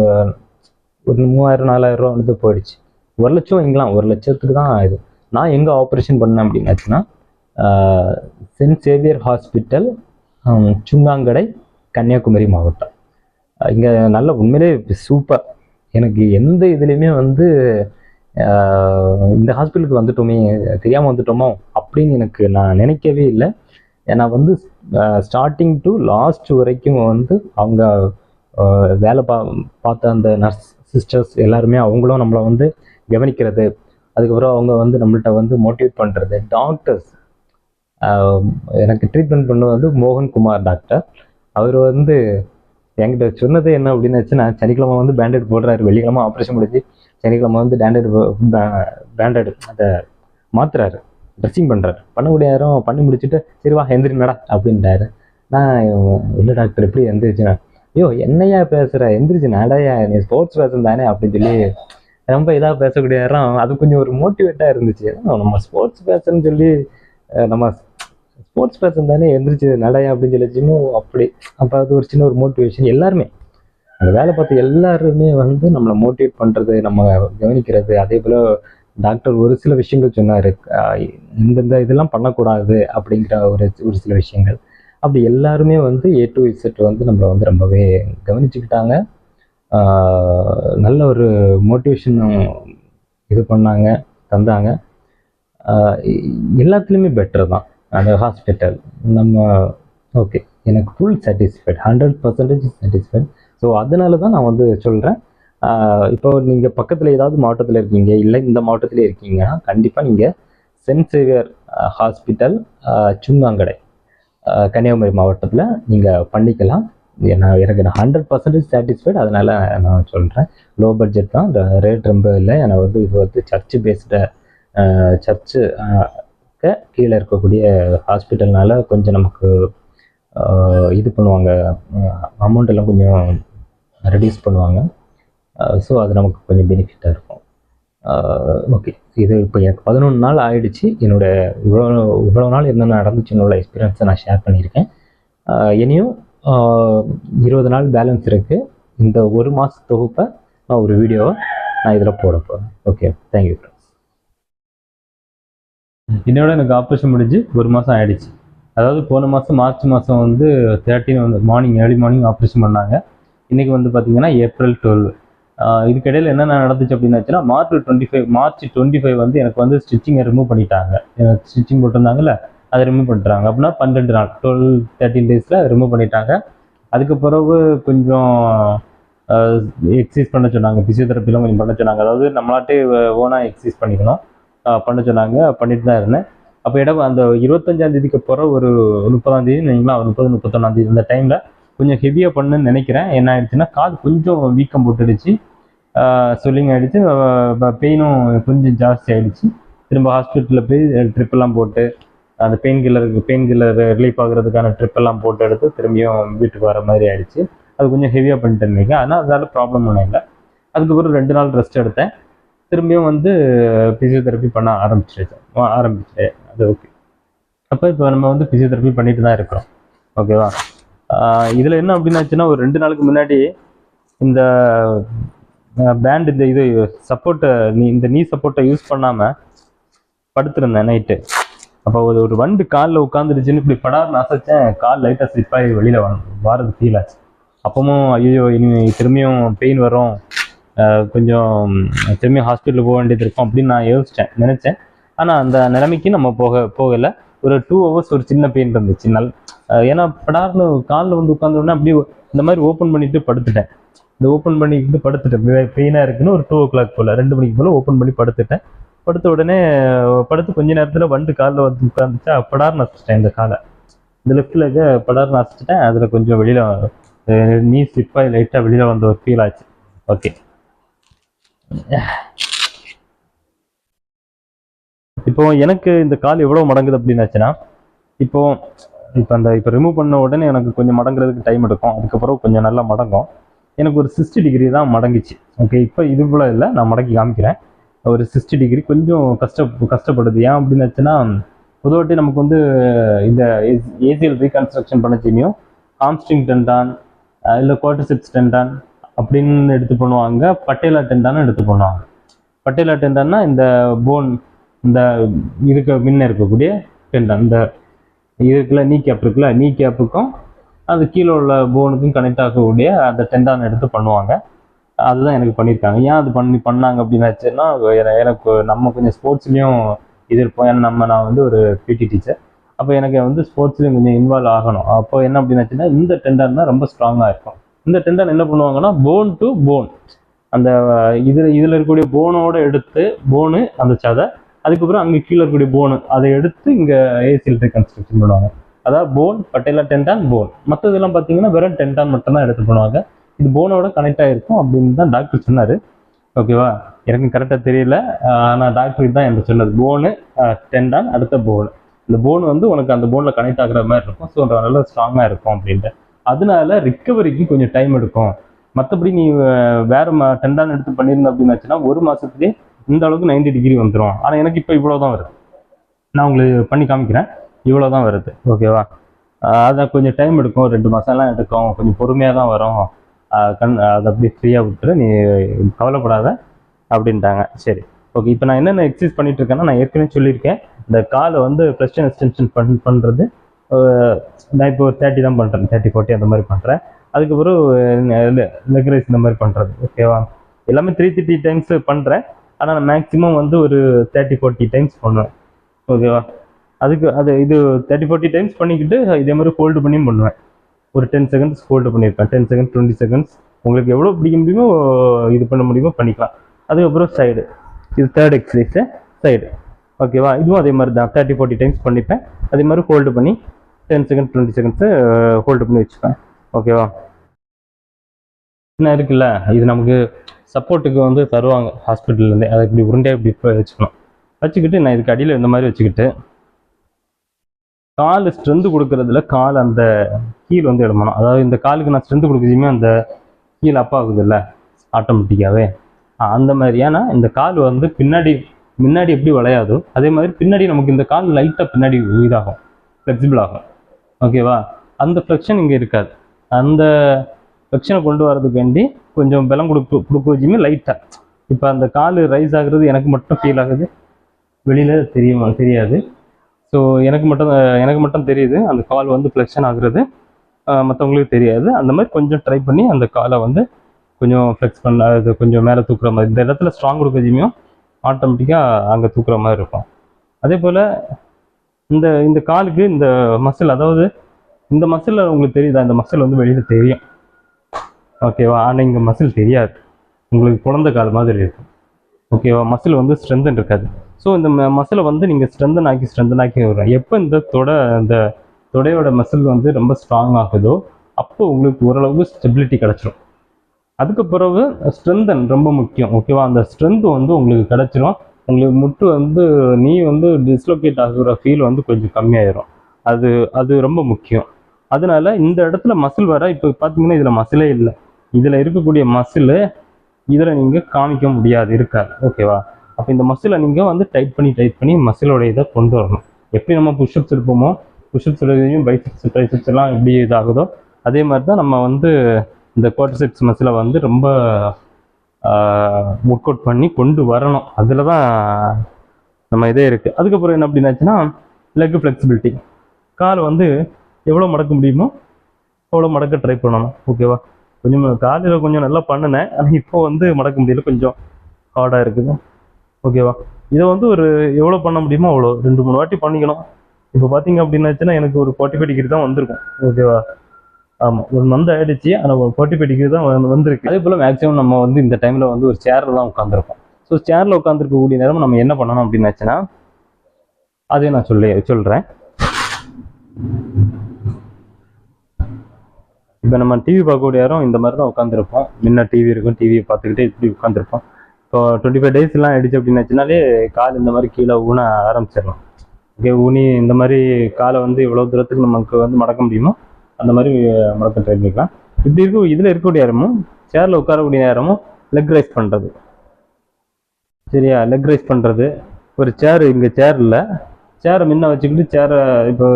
3,000-4,000 ரூபா வந்து போயிடுச்சு. 1 லட்சம் வைங்களாம், 1 லட்சத்துக்கு தான் இது. நான் எங்கே ஆப்ரேஷன் பண்ணேன் அப்படின்னாச்சுன்னா, சென்ட் சேவியர் ஹாஸ்பிட்டல், சுங்காங்கடை, கன்னியாகுமரி மாவட்டம். இங்கே நல்ல உண்மையிலே சூப்பர். எனக்கு எந்த இதுலேயுமே வந்து இந்த ஹாஸ்பிட்டலுக்கு வந்துட்டோமே, தெரியாமல் வந்துட்டோமோ அப்படின்னு எனக்கு நான் நினைக்கவே இல்லை. ஏன்னா வந்து ஸ்டார்டிங் டு லாஸ்ட் வரைக்கும் வந்து அவங்க வேலை பார்த்த அந்த நர்ஸ் சிஸ்டர்ஸ் எல்லாருமே அவங்களும் நம்மளை வந்து கவனிக்கிறது, அதுக்கப்புறம் அவங்க வந்து நம்மள்கிட்ட வந்து மோட்டிவேட் பண்ணுறது. டாக்டர்ஸ் எனக்கு ட்ரீட்மெண்ட் பண்ண வந்து மோகன்குமார் டாக்டர். அவர் வந்து என்கிட்ட சொன்னது என்ன அப்படின்னு வச்சுன்னா, சனிக்கிழமை வந்து பேண்டேட் போடுறாரு, வெள்ளிக்கிழமை ஆப்ரேஷன் முடிஞ்சு சனிக்கிழமை வந்து பேண்டட் அதை மாத்துறாரு, ட்ரெஸ்ஸிங் பண்ணுறாரு. பண்ணக்கூடிய நேரம் பண்ணி முடிச்சுட்டு சரி வா எந்திரிங்கடா அப்படின்ட்டாரு. நான் இல்லை டாக்டர் எப்படி எந்திரிச்சுனா, ஐயோ என்னையா பேசுகிற, எந்திரிச்சு நடையா, நீ ஸ்போர்ட்ஸ் பர்சன் தானே அப்படின்னு சொல்லி ரொம்ப இதாக பேசக்கூடிய நேரம் அது கொஞ்சம் ஒரு மோட்டிவேட்டாக இருந்துச்சு. நம்ம ஸ்போர்ட்ஸ் பர்சன் சொல்லி நம்ம ஸ்போர்ட்ஸ் பர்சன் தானே எந்திரிச்சு நடையா அப்படின்னு சொல்லி சின்ன அப்படி. அப்போ அது ஒரு சின்ன ஒரு மோட்டிவேஷன். எல்லாருமே அந்த வேலை பார்த்து எல்லாருமே வந்து நம்மளை மோட்டிவேட் பண்ணுறது, நம்ம கவனிக்கிறது. அதே போல் டாக்டர் ஒரு சில விஷயங்கள் சொன்னார், இந்தந்த இதெல்லாம் பண்ணக்கூடாது அப்படிங்கிற ஒரு சில விஷயங்கள். அப்படி எல்லாருமே வந்து A to Z வந்து நம்மளை வந்து ரொம்பவே கவனிச்சுக்கிட்டாங்க. நல்ல ஒரு மோட்டிவேஷன் இது பண்ணாங்க, தந்தாங்க. எல்லாத்துலேயுமே பெட்டர் தான் அந்த ஹாஸ்பிட்டல். நம்ம ஓகே, எனக்கு ஃபுல் சாட்டிஸ்ஃபைட், 100% சாட்டிஸ்ஃபைட். ஸோ அதனால தான் நான் வந்து சொல்கிறேன். இப்போ நீங்கள் பக்கத்தில் ஏதாவது மாவட்டத்தில் இருக்கீங்க, இல்லை இந்த மாவட்டத்திலே இருக்கீங்கன்னா கண்டிப்பாக நீங்கள் சென்ட் சேவியர் ஹாஸ்பிட்டல் சுங்காங்கடை கன்னியாகுமரி மாவட்டத்தில் நீங்கள் பண்ணிக்கலாம். எனக்கு 100% சாட்டிஸ்ஃபைட். அதனால் நான் சொல்கிறேன். லோ பட்ஜெட் தான், ரேட் ரொம்ப இல்லை. ஏன்னா வந்து இது வந்து சர்ச்சு பேஸ்டு, சர்ச்சு கீழே இருக்கக்கூடிய ஹாஸ்பிட்டல்னால கொஞ்சம் நமக்கு இது பண்ணுவாங்க, அமௌண்ட் எல்லாம் கொஞ்சம் ரெடியூஸ் பண்ணுவாங்க. ஸோ அது நமக்கு கொஞ்சம் பெனிஃபிட்டாக இருக்கும். ஓகே, இது இப்போ எனக்கு 11 நாள் ஆயிடுச்சு. இவ்வளோ நாள் என்னென்ன நடந்துச்சு என்னோட எக்ஸ்பீரியன்ஸை நான் ஷேர் பண்ணியிருக்கேன். இனியும் 20 நாள் பேலன்ஸ் இருக்குது. இந்த ஒரு மாத தொகுப்பை நான் ஒரு வீடியோவை நான் இதில் போட போகிறேன். Okay, thank you friends. என்னோட எனக்கு ஆப்ரேஷன் முடிஞ்சு ஒரு மாதம் ஆயிடுச்சு. அதாவது போன மாதம் மார்ச் மாதம் வந்து 13 வந்து ஏர்லி மார்னிங் ஆப்ரேஷன் பண்ணாங்க. இன்றைக்கி வந்து பார்த்திங்கன்னா ஏப்ரல் 12. இதுக்கிடையில் என்னென்ன நடந்துச்சு அப்படின்னாச்சுன்னா மார்ச் 25 வந்து எனக்கு வந்து ஸ்டிச்சிங்கை ரிமூவ் பண்ணிட்டாங்க. எனக்கு ஸ்டிச்சிங் போட்டிருந்தாங்கல்ல, அதை ரிமூவ் பண்ணிட்டாங்க. அப்படின்னா 12 நாள் 13 டேஸில் ரிமூவ் பண்ணிட்டாங்க. அதுக்கு பிறகு கொஞ்சம் எக்ஸசைஸ் பண்ண சொன்னாங்க, ஃபிசியோதெரப்பிலாம் கொஞ்சம் பண்ண சொன்னாங்க. அதாவது நம்மளாட்டே ஓனாக எக்ஸசைஸ் பண்ணிக்கணும் பண்ண சொன்னாங்க. பண்ணிட்டு தான் இருந்தேன். அப்போ அந்த 25ஆம் அப்புறம் ஒரு 30ஆம் தேதி நீங்களா 31ஆம் தேதி இந்த டைமில் கொஞ்சம் ஹெவியாக பண்ணுன்னு நினைக்கிறேன். என்ன ஆயிடுச்சுன்னா கால் கொஞ்சம் வீக்கம் போட்டுடுச்சு, ஸ்வெல்லிங் ஆகிடுச்சு, பெயினும் கொஞ்சம் ஜாஸ்தி ஆகிடுச்சு. திரும்ப ஹாஸ்பிட்டலில் போய் ட்ரிப்பெல்லாம் போட்டு அந்த பெயின் கில்லர் ரிலீஃப் ஆகுறதுக்கான ட்ரிப்பெல்லாம் போட்டு எடுத்து திரும்பியும் வீட்டுக்கு வர மாதிரி ஆகிடுச்சு. அது கொஞ்சம் ஹெவியாக பண்ணிட்டு இருந்தீங்க. ஆனால் அதனால ப்ராப்ளம் ஒன்றும் இல்லை. அதுக்கப்புறம் 2 நாள் ரெஸ்ட் எடுத்தேன். திரும்பியும் வந்து ஃபிசியோதெரப்பி பண்ண ஆரம்பிச்சிட்டேன். அது ஓகே. அப்போ இப்போ நம்ம வந்து ஃபிசியோதெரப்பி பண்ணிட்டு தான் இருக்கிறோம். ஓகேவா? இதில் என்ன அப்படின்னாச்சுன்னா ஒரு 2 நாளுக்கு முன்னாடி இந்த பேண்ட் இது சப்போர்ட்டை இந்த நீ சப்போர்ட்டை யூஸ் பண்ணாமல் படுத்திருந்தேன் நைட்டு. அப்போ ஒரு வண்டு காலில் உட்காந்துருச்சுன்னு இப்படி படார்னு அசைச்சேன். கால் லைட்டாக ஸ்லிப்பாகி வெளியில் வாரது ஃபீல் ஆச்சு. அப்பவும் ஐயோ இனி திரும்பியும் பெயின் வரும், கொஞ்சம் திரும்பியும் ஹாஸ்பிட்டலுக்கு போக வேண்டியது இருக்கும் அப்படின்னு நான் நினச்சேன். ஆனால் அந்த நிலைமைக்கு நம்ம போகலை. ஒரு 2 hours ஒரு சின்ன பெயின் இருந்துச்சு. ஏன்னா படார்னு காலில் வந்து உட்காந்தோடனே அப்படியே இந்த மாதிரி ஓப்பன் பண்ணிட்டு படுத்துட்டேன். பெயினாக இருக்குன்னு ஒரு 2 o'clock போல் 2 மணிக்கு போல் ஓப்பன் பண்ணி படுத்துட்டேன். படுத்த உடனே கொஞ்ச நேரத்தில் வண்டு காலில் வந்து உட்காந்துச்சா படார்னு அசைச்சிட்டேன். இந்த காலை இந்த லெஃப்ட் லெக்கை படார்னு அசைச்சிட்டேன். அதில் கொஞ்சம் வெளியில் நீ ஸ்லிப்பாகி லைட்டாக வெளியில் வந்த ஒரு ஃபீல் ஆச்சு. ஓகே, இப்போ எனக்கு இந்த கால் எவ்வளோ மடங்குது அப்படின்னாச்சுன்னா இப்போ ரிமூவ் பண்ண உடனே எனக்கு கொஞ்சம் மடங்குறதுக்கு டைம் எடுக்கும். அதுக்கப்புறம் கொஞ்சம் நல்லா மடங்கும். எனக்கு ஒரு 60 degree தான் மடங்கிச்சு. ஓகே, இப்போ இது போல இல்லை, நான் மடக்கி காமிக்கிறேன். ஒரு 60 degree கொஞ்சம் கஷ்டப்படுது. ஏன் அப்படின்னாச்சுன்னா பொதுவாட்டி நமக்கு வந்து இந்த ஏசிஎல் ரீகன்ஸ்ட்ரக்ஷன் பண்ணச்சினியும் ஹாம்ஸ்ட்ரிங் டெண்டான் இல்லை குவாட்ரிசெப்ஸ் டெண்டான் அப்படின்னு எடுத்து பண்ணுவாங்க. பட்டேலா டெண்டானும் எடுத்து பண்ணுவாங்க. பட்டேலா டெண்டான்னா இந்த போன் இந்த இதுக்கு முன்ன இருக்கக்கூடிய டெண்டான், இந்த இதுக்குள்ள நீ கேப்புக்கும் அது கீழே உள்ள போனுக்கும் கனெக்ட் ஆகக்கூடிய அந்த டெண்டான் எடுத்து பண்ணுவாங்க. அதுதான் எனக்கு பண்ணியிருக்காங்க. ஏன் அது பண்ணாங்க அப்படின்னாச்சுன்னா எனக்கு நம்ம கொஞ்சம் ஸ்போர்ட்ஸ்லேயும் இது இருப்போம். ஏன்னா நான் வந்து ஒரு பிடி டீச்சர். அப்போ எனக்கு வந்து ஸ்போர்ட்ஸ்லேயும் கொஞ்சம் இன்வால்வ் ஆகணும். அப்போ என்ன அப்படின்னாச்சுன்னா இந்த டெண்டான் தான் ரொம்ப ஸ்ட்ராங்காக இருக்கும். இந்த டெண்டான் என்ன பண்ணுவாங்கன்னா போன் டு போன் அந்த இதில் இருக்கக்கூடிய போனோட எடுத்து போனு அந்த சதை, அதுக்கப்புறம் அங்கே கீழே இருக்கக்கூடிய போனு அதை எடுத்து இங்கே ஏசிஎல் ரீகன்ஸ்ட்ரக்ஷன் பண்ணுவாங்க. அதாவது போன், பட்டேலா டெண்டான், போன். மற்றதெல்லாம் பார்த்தீங்கன்னா வெறும் டெண்டான் மட்டும்தான் எடுத்து பண்ணுவாங்க. இது போனோட கனெக்ட் ஆகிருக்கும் அப்படின்னு தான் டாக்டர் சொன்னார். ஓகேவா. எனக்கு கரெக்டாக தெரியல, ஆனால் டாக்டருக்கு தான் எனக்கு சொன்னது. போனு, டெண்டான், அடுத்த போனு. இந்த போன் வந்து உனக்கு அந்த போனில் கனெக்ட் ஆகுற மாதிரி இருக்கும். ஸோ நல்லா ஸ்ட்ராங்காக இருக்கும் அப்படின்ட்டு. அதனால ரிக்கவரிக்கு கொஞ்சம் டைம் எடுக்கும். மற்றபடி நீ வேற டெண்டான் எடுத்து பண்ணியிருந்த அப்படின்னாச்சுன்னா 1 மாதத்துலேயே இந்த அளவுக்கு 90 டிகிரி வந்துடும். ஆனால் எனக்கு இப்போ இவ்வளோ தான் வருது. நான் உங்களுக்கு பண்ணி காமிக்கிறேன். இவ்வளோ தான் வருது. ஓகேவா. அதான் கொஞ்சம் டைம் எடுக்கும், 2 மாதம்லாம் எடுக்கும், கொஞ்சம் பொறுமையாக தான் வரும். அதை அப்படியே ஃப்ரீயாக விட்டுரு, நீ கவலைப்படாத அப்படின்ட்டாங்க. சரி, ஓகே. இப்போ நான் என்னென்ன எக்ஸசைஸ் பண்ணிட்டு இருக்கேன்னா, நான் ஏற்கனவே சொல்லியிருக்கேன், இந்த காலை வந்து ஃப்ளெக்ஷன் எக்ஸ்டென்ஷன் பண்ணுறது. நான் இப்போ ஒரு 30 தான் பண்ணுறேன், 30-40 அந்த மாதிரி பண்ணுறேன். அதுக்கப்புறம் லெக் ரைஸ் இந்த மாதிரி பண்ணுறது. ஓகேவா. எல்லாமே 330 டைம்ஸ் பண்ணுறேன். ஆனால் நான் மேக்ஸிமம் வந்து ஒரு 30-40 டைம்ஸ் பண்ணுவேன். ஓகேவா. இது 30-40 டைம்ஸ் பண்ணிக்கிட்டு இதே மாதிரி ஹோல்டு பண்ணியும் பண்ணுவேன். ஒரு 10 செகண்ட்ஸ் ஹோல்டு பண்ணியிருக்கேன். 10 செகண்ட், 20 செகண்ட்ஸ் உங்களுக்கு எவ்வளோ பிடிக்க முடியுமோ இது பண்ண முடியுமோ பண்ணிக்கலாம். அதுக்கப்புறம் சைடு, இது 3rd எக்ஸசைஸு, சைடு. ஓகேவா. இதுவும் அதே மாதிரி தான் 30-40 டைம்ஸ் பண்ணிப்பேன். அதே மாதிரி ஹோல்டு பண்ணி 10 செகண்ட், 20 செகண்ட்ஸு ஹோல்டு பண்ணி வச்சுப்பேன். ஓகேவா. என்ன இருக்குல்ல, இது நமக்கு சப்போர்ட்டுக்கு வந்து தருவாங்க ஹாஸ்பிட்டல்லேருந்தே. அதை இப்படி உருண்டையாக இப்படி வச்சுக்கணும். வச்சுக்கிட்டு நான் இதுக்கு அடியில் இந்த மாதிரி வச்சுக்கிட்டு கால் ஸ்ட்ரென்த்து கொடுக்கறதுல கால் அந்த கீழ் வந்து இடமானோம். அதாவது இந்த காலுக்கு நான் ஸ்ட்ரென்த்து கொடுக்குறதுமே அந்த கீழே அப்பா ஆகுது இல்லை ஆட்டோமேட்டிக்காகவே. அந்த மாதிரி. ஏன்னா இந்த கால் வந்து முன்னாடி எப்படி வளையாதோ அதே மாதிரி பின்னாடி நமக்கு இந்த கால் லைட்டாக பின்னாடி இதாகும், ஃப்ளெக்சிபிள் ஆகும். ஓகேவா. அந்த ஃப்ளெக்ஷன் இங்கே இருக்காது. அந்த ஃப்ளெக்ஷனை கொண்டு வரதுக்கு வேண்டி கொஞ்சம் பலம் கொடுக்க வச்சுமே லைட்டாக. இப்போ அந்த கால் ரைஸ் ஆகுறது எனக்கு மட்டும் ஃபீல் ஆகுது, வெளியில் தெரியாது. ஸோ எனக்கு மட்டும் தெரியுது அந்த கால் வந்து ஃப்ளெக்ஷன் ஆகுறது, மற்றவங்களுக்கு தெரியாது. அந்த மாதிரி கொஞ்சம் ட்ரை பண்ணி அந்த காலை வந்து கொஞ்சம் ஃப்ளெக்ஸ் பண்ண, அது கொஞ்சம் மேலே தூக்குற மாதிரி. இந்த இடத்துல ஸ்ட்ராங் கொடுக்க வச்சுமையும் ஆட்டோமேட்டிக்காக அங்கே தூக்குற மாதிரி இருக்கும். அதே போல் இந்த காலுக்கு இந்த மசில், அதாவது இந்த மசில் உங்களுக்கு தெரியுதா, இந்த மசில் வந்து வெளியில் தெரியும். ஓகேவா. ஆனால் இங்கே மசில் தெரியாது, உங்களுக்கு குழந்தை கால் மாதிரி இருக்கும். ஓகேவா. மசில் வந்து ஸ்ட்ரென்தன் இருக்காது. ஸோ இந்த மசிலை வந்து நீங்கள் ஸ்ட்ரென்தன் ஆக்கி வரும். எப்போ இந்த தொடையோட மசில் வந்து ரொம்ப ஸ்ட்ராங் ஆகுதோ அப்போ உங்களுக்கு ஓரளவுக்கு ஸ்டெபிலிட்டி கிடச்சிரும். அதுக்கு பிறகு ஸ்ட்ரென்தன் ரொம்ப முக்கியம். ஓகேவா. அந்த ஸ்ட்ரென்த் வந்து உங்களுக்கு கிடச்சிரும். உங்களுக்கு முட்டு வந்து வந்து டிஸ்லோகேட் ஆகுற ஃபீல் வந்து கொஞ்சம் கம்மியாயிரும். அது ரொம்ப முக்கியம். அதனால இந்த இடத்துல மசில் வர, இப்போ பார்த்தீங்கன்னா இதில் மசிலே இல்லை. இதில் இருக்கக்கூடிய மசில் இதில் நீங்கள் காமிக்க முடியாது, இருக்காது. ஓகேவா. அப்போ இந்த மசிலை நீங்கள் வந்து டைட் பண்ணி மசிலோட இதை கொண்டு வரணும். எப்படி நம்ம புஷ்அப்ஸ் எடுப்போமோ, புஷ்அப்ஸ் எடுக்கையும் பைசெப்ஸ் ட்ரைசெப்ஸ் எல்லாம் எப்படி இதாகுதோ அதே மாதிரி தான் நம்ம வந்து இந்த குவாட்ரிசெப்ஸ் மசிலை வந்து ரொம்ப ஒர்க் அவுட் பண்ணி கொண்டு வரணும். அதில் தான் நம்ம இதே இருக்குது. அதுக்கப்புறம் என்ன அப்படின்னாச்சுன்னா லெக் ஃப்ளெக்சிபிலிட்டி. கால் வந்து எவ்வளோ மடக்க முடியுமோ அவ்வளோ மடக்க ட்ரை பண்ணணும். ஓகேவா. கொஞ்சம் காலையில் கொஞ்சம் நல்லா பண்ணினேன், ஆனால் இப்போ வந்து மடக்க முடியல, கொஞ்சம் ஹார்டாக இருக்குது. ஓகேவா. இதை வந்து ஒரு எவ்வளோ பண்ண முடியுமோ அவ்வளோ 2-3 வாட்டி பண்ணிக்கணும். இப்போ பார்த்தீங்க அப்படின்னாச்சுன்னா எனக்கு ஒரு 45 டிகிரி தான் வந்திருக்கும். ஓகேவா. ஆமாம், 1 மந்த் ஆகிடுச்சு, ஆனால் 45 டிகிரி தான் வந்திருக்கு. அதே போல் மேக்ஸிமம் நம்ம வந்து இந்த டைமில் வந்து ஒரு சேரில் தான் உட்காந்துருப்போம். ஸோ சேரில் உட்காந்துருக்கக்கூடிய நேரம் நம்ம என்ன பண்ணணும் அப்படின்னாச்சுன்னா அதே நான் சொல்கிறேன். இப்போ நம்ம டிவி பார்க்கக்கூடிய நேரம் இந்த மாதிரி தான் உட்காந்துருப்போம். முன்ன டிவி இருக்கும், டிவியை பார்த்துக்கிட்டே இப்படி உட்காந்துருப்போம். இப்போ 25 டேஸ்லாம் ஆகிடுச்சு அப்படின்னாச்சுனாலே கால் இந்த மாதிரி கீழே ஊன ஆரம்பிச்சிடலாம். ஓகே. ஊனி இந்த மாதிரி காலை வந்து எவ்வளோ தூரத்துக்கு நமக்கு வந்து மடக்க முடியுமோ அந்த மாதிரி மடக்க ட்ரை பண்ணிக்கலாம். இப்படி இருக்கும். இதில் இருக்கக்கூடிய நேரமும் சேரில் உட்காரக்கூடிய நேரமும் லெக் ரைஸ் பண்ணுறது. சரியா. லெக் ரைஸ் பண்ணுறது. ஒரு இங்கே சேரை முன்ன வச்சுக்கிட்டு இப்போ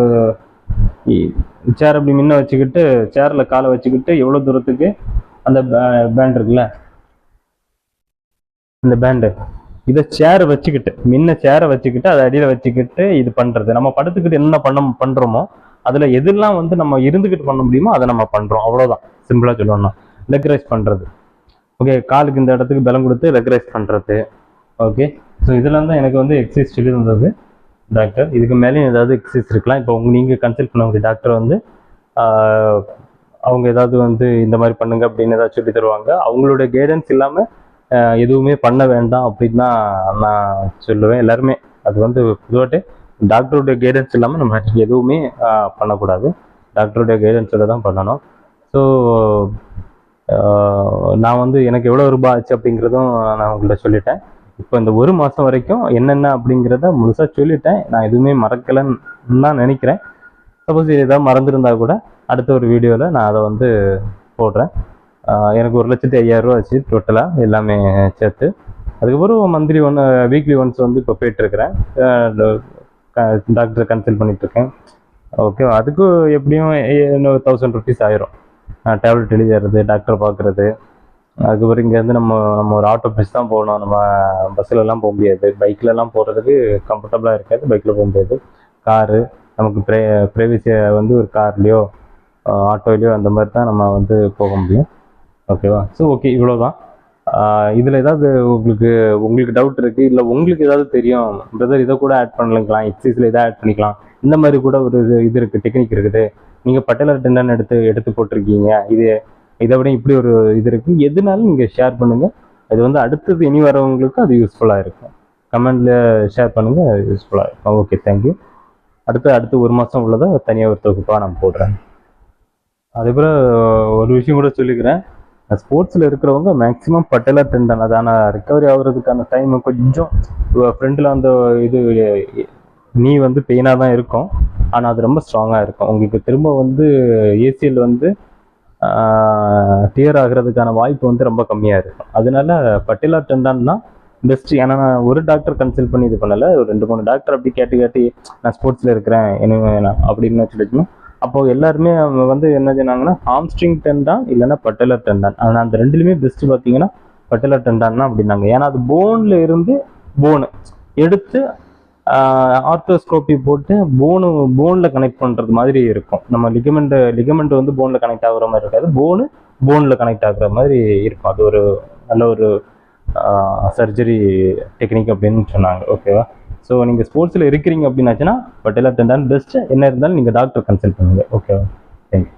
சேர் அப்படி முன்ன வச்சுக்கிட்டு சேரில் காலை வச்சுக்கிட்டு எவ்வளோ தூரத்துக்கு அந்த பேண்ட் இருக்குல்ல, இந்த பேண்டு, இதை சேரை வச்சுக்கிட்டு அதை அடியில் வச்சுக்கிட்டு இது பண்ணுறது. நம்ம படுத்துக்கிட்டு என்ன பண்ணுறோமோ அதில் எதெல்லாம் வந்து நம்ம இருந்துக்கிட்டு பண்ண முடியுமோ அதை நம்ம பண்ணுறோம். அவ்வளோதான், சிம்பிளாக சொல்லணும்னா லெக் ரைஸ் பண்ணுறது. ஓகே. காலுக்கு இந்த இடத்துக்கு பலம் கொடுத்து லெக் ரைஸ் பண்ணுறது. ஓகே. ஸோ இதெல்லாம் தான் எனக்கு வந்து எக்ஸசைஸ் சொல்லி தந்தது டாக்டர். இதுக்கு மேலேயும் ஏதாவது எக்ஸசைஸ் இருக்கலாம். இப்போ நீங்கள் கன்சல்ட் பண்ணக்கூடிய டாக்டர் வந்து அவங்க ஏதாவது வந்து இந்த மாதிரி பண்ணுங்க அப்படின்னு ஏதாவது சொல்லி தருவாங்க. அவங்களோட கைடன்ஸ் இல்லாமல் எதுவுமே பண்ண வேண்டாம் அப்படின்னு தான் நான் சொல்லுவேன். எல்லாருமே அது வந்து பொதுவாக டாக்டருடைய கைடன்ஸ் இல்லாமல் நம்ம எதுவுமே பண்ணக்கூடாது. டாக்டருடைய கைடன்ஸோட தான் பண்ணணும். ஸோ நான் வந்து எனக்கு எவ்வளோ ரூபாய் ஆச்சு அப்படிங்கிறதும் நான் உங்கள்கிட்ட சொல்லிட்டேன். இப்போ இந்த 1 மாதம் வரைக்கும் என்னென்ன அப்படிங்கிறத முழுசாக சொல்லிட்டேன். நான் எதுவுமே மறக்கலைன்னு தான் நினைக்கிறேன். சப்போஸ் ஏதாவது மறந்துருந்தா கூட அடுத்த ஒரு வீடியோவில் நான் அதை வந்து போடுறேன். எனக்கு 1,05,000 ஆச்சு டோட்டலாக எல்லாமே சேர்த்து. அதுக்கப்புறம் மந்த்லி வீக்லி ஒன்ஸ் வந்து இப்போ போயிட்டுருக்கிறேன். டாக்டரை கன்சல்ட் பண்ணிகிட்ருக்கேன். ஓகே, அதுக்கு எப்படியும் 1000 ருபீஸ் ஆயிரும். டேப்லெட் எழுதி தர்றது, டாக்டரை பார்க்குறது. அதுக்கப்புறம் இங்கேருந்து நம்ம ஒரு ஆட்டோ பஸ் தான் போகணும். நம்ம பஸ்ஸிலலாம் போக முடியாது. பைக்லலாம் போகிறதுக்கு கம்ஃபர்டபுளாக இருக்காது. பைக்கில் போக முடியாது. காரு நமக்கு ப்ரைவசியை வந்து ஒரு கார்லேயோ ஆட்டோலையோ அந்த மாதிரி தான் நம்ம வந்து போக முடியும். ஓகேவா? ஸோ ஓகே, இவ்வளோ தான். இதில் ஏதாவது உங்களுக்கு டவுட் இருக்குது, இல்லை உங்களுக்கு ஏதாவது தெரியும் பிரதர் இதை கூட ஆட் பண்ணலாம், எக்ஸசைஸில் இதை ஆட் பண்ணிக்கலாம், இந்த மாதிரி கூட ஒரு இது இருக்குது, டெக்னிக் இருக்குது, நீங்கள் பட்டலர் டெண்டன் எடுத்து போட்டிருக்கீங்க, இதை விட இப்படி ஒரு இது இருக்குது, எதுனாலும் நீங்கள் ஷேர் பண்ணுங்கள். அது வந்து அடுத்தது இனி வரவங்களுக்கு அது யூஸ்ஃபுல்லாக இருக்கும். கமெண்டில் ஷேர் பண்ணுங்கள், அது யூஸ்ஃபுல்லாக இருக்கும். Okay, thank you. அடுத்து 1 மாதம் உள்ளதை தனியாக ஒரு தொகுப்பாக நான் போடுறேன். அதேபோல் ஒரு விஷயம் கூட சொல்லிக்கிறேன். ஸ்போர்ட்ஸில் இருக்கிறவங்க மேக்ஸிமம் பட்டலர் டெண்டன் அதான ரிக்கவரி ஆகுறதுக்கான டைம் கொஞ்சம் ஃப்ரண்ட்டில் அந்த இது நீ வந்து பெயினாக தான் இருக்கும். ஆனால் அது ரொம்ப ஸ்ட்ராங்காக இருக்கும். உங்களுக்கு திரும்ப வந்து ஏசிஎல் வந்து டியர் ஆகிறதுக்கான வாய்ப்பு வந்து ரொம்ப கம்மியாக இருக்கும். அதனால பட்டலர் டெண்டன் தான் பெஸ்ட். ஏன்னா நான் ஒரு டாக்டர் கன்சல்ட் பண்ணி இது பண்ணலை, ஒரு 2-3 டாக்டர் அப்படி கேட்டு நான் ஸ்போர்ட்ஸில் இருக்கிறேன் என்ன அப்படின்னு சொல்லிக்கணும். அப்போ எல்லாருமே அவங்க வந்து என்ன சொன்னாங்கன்னா ஹாம்ஸ்ட்ரிங் டெண்டான் இல்லைன்னா பட்டலர் டெண்டான். ஆனால் அந்த ரெண்டுலையுமே பெஸ்ட் பார்த்தீங்கன்னா பட்டலர் டெண்டான் தான் அப்படின்னாங்க. ஏன்னா அது போனில் இருந்து போனு எடுத்து ஆர்த்தோஸ்கோப்பி போட்டு போனில் கனெக்ட் பண்ணுறது மாதிரி இருக்கும். நம்ம லிகமெண்ட் வந்து போனில் கனெக்ட் ஆகுற மாதிரி இருக்காது, போனில் கனெக்ட் ஆகுற மாதிரி இருக்கும். அது ஒரு நல்ல ஒரு சர்ஜரி டெக்னிக் அப்படின்னு சொன்னாங்க. ஓகேவா? ஸோ நீங்கள் ஸ்போர்ட்ஸில் இருக்கிறீங்க அப்படின்னாச்சுன்னா பட்டலர் டெண்டான் பெஸ்ட்டு. என்ன இருந்தாலும் நீங்கள் டாக்டர் கன்சல்ட் பண்ணுங்கள். ஓகேவா? தேங்க்யூ.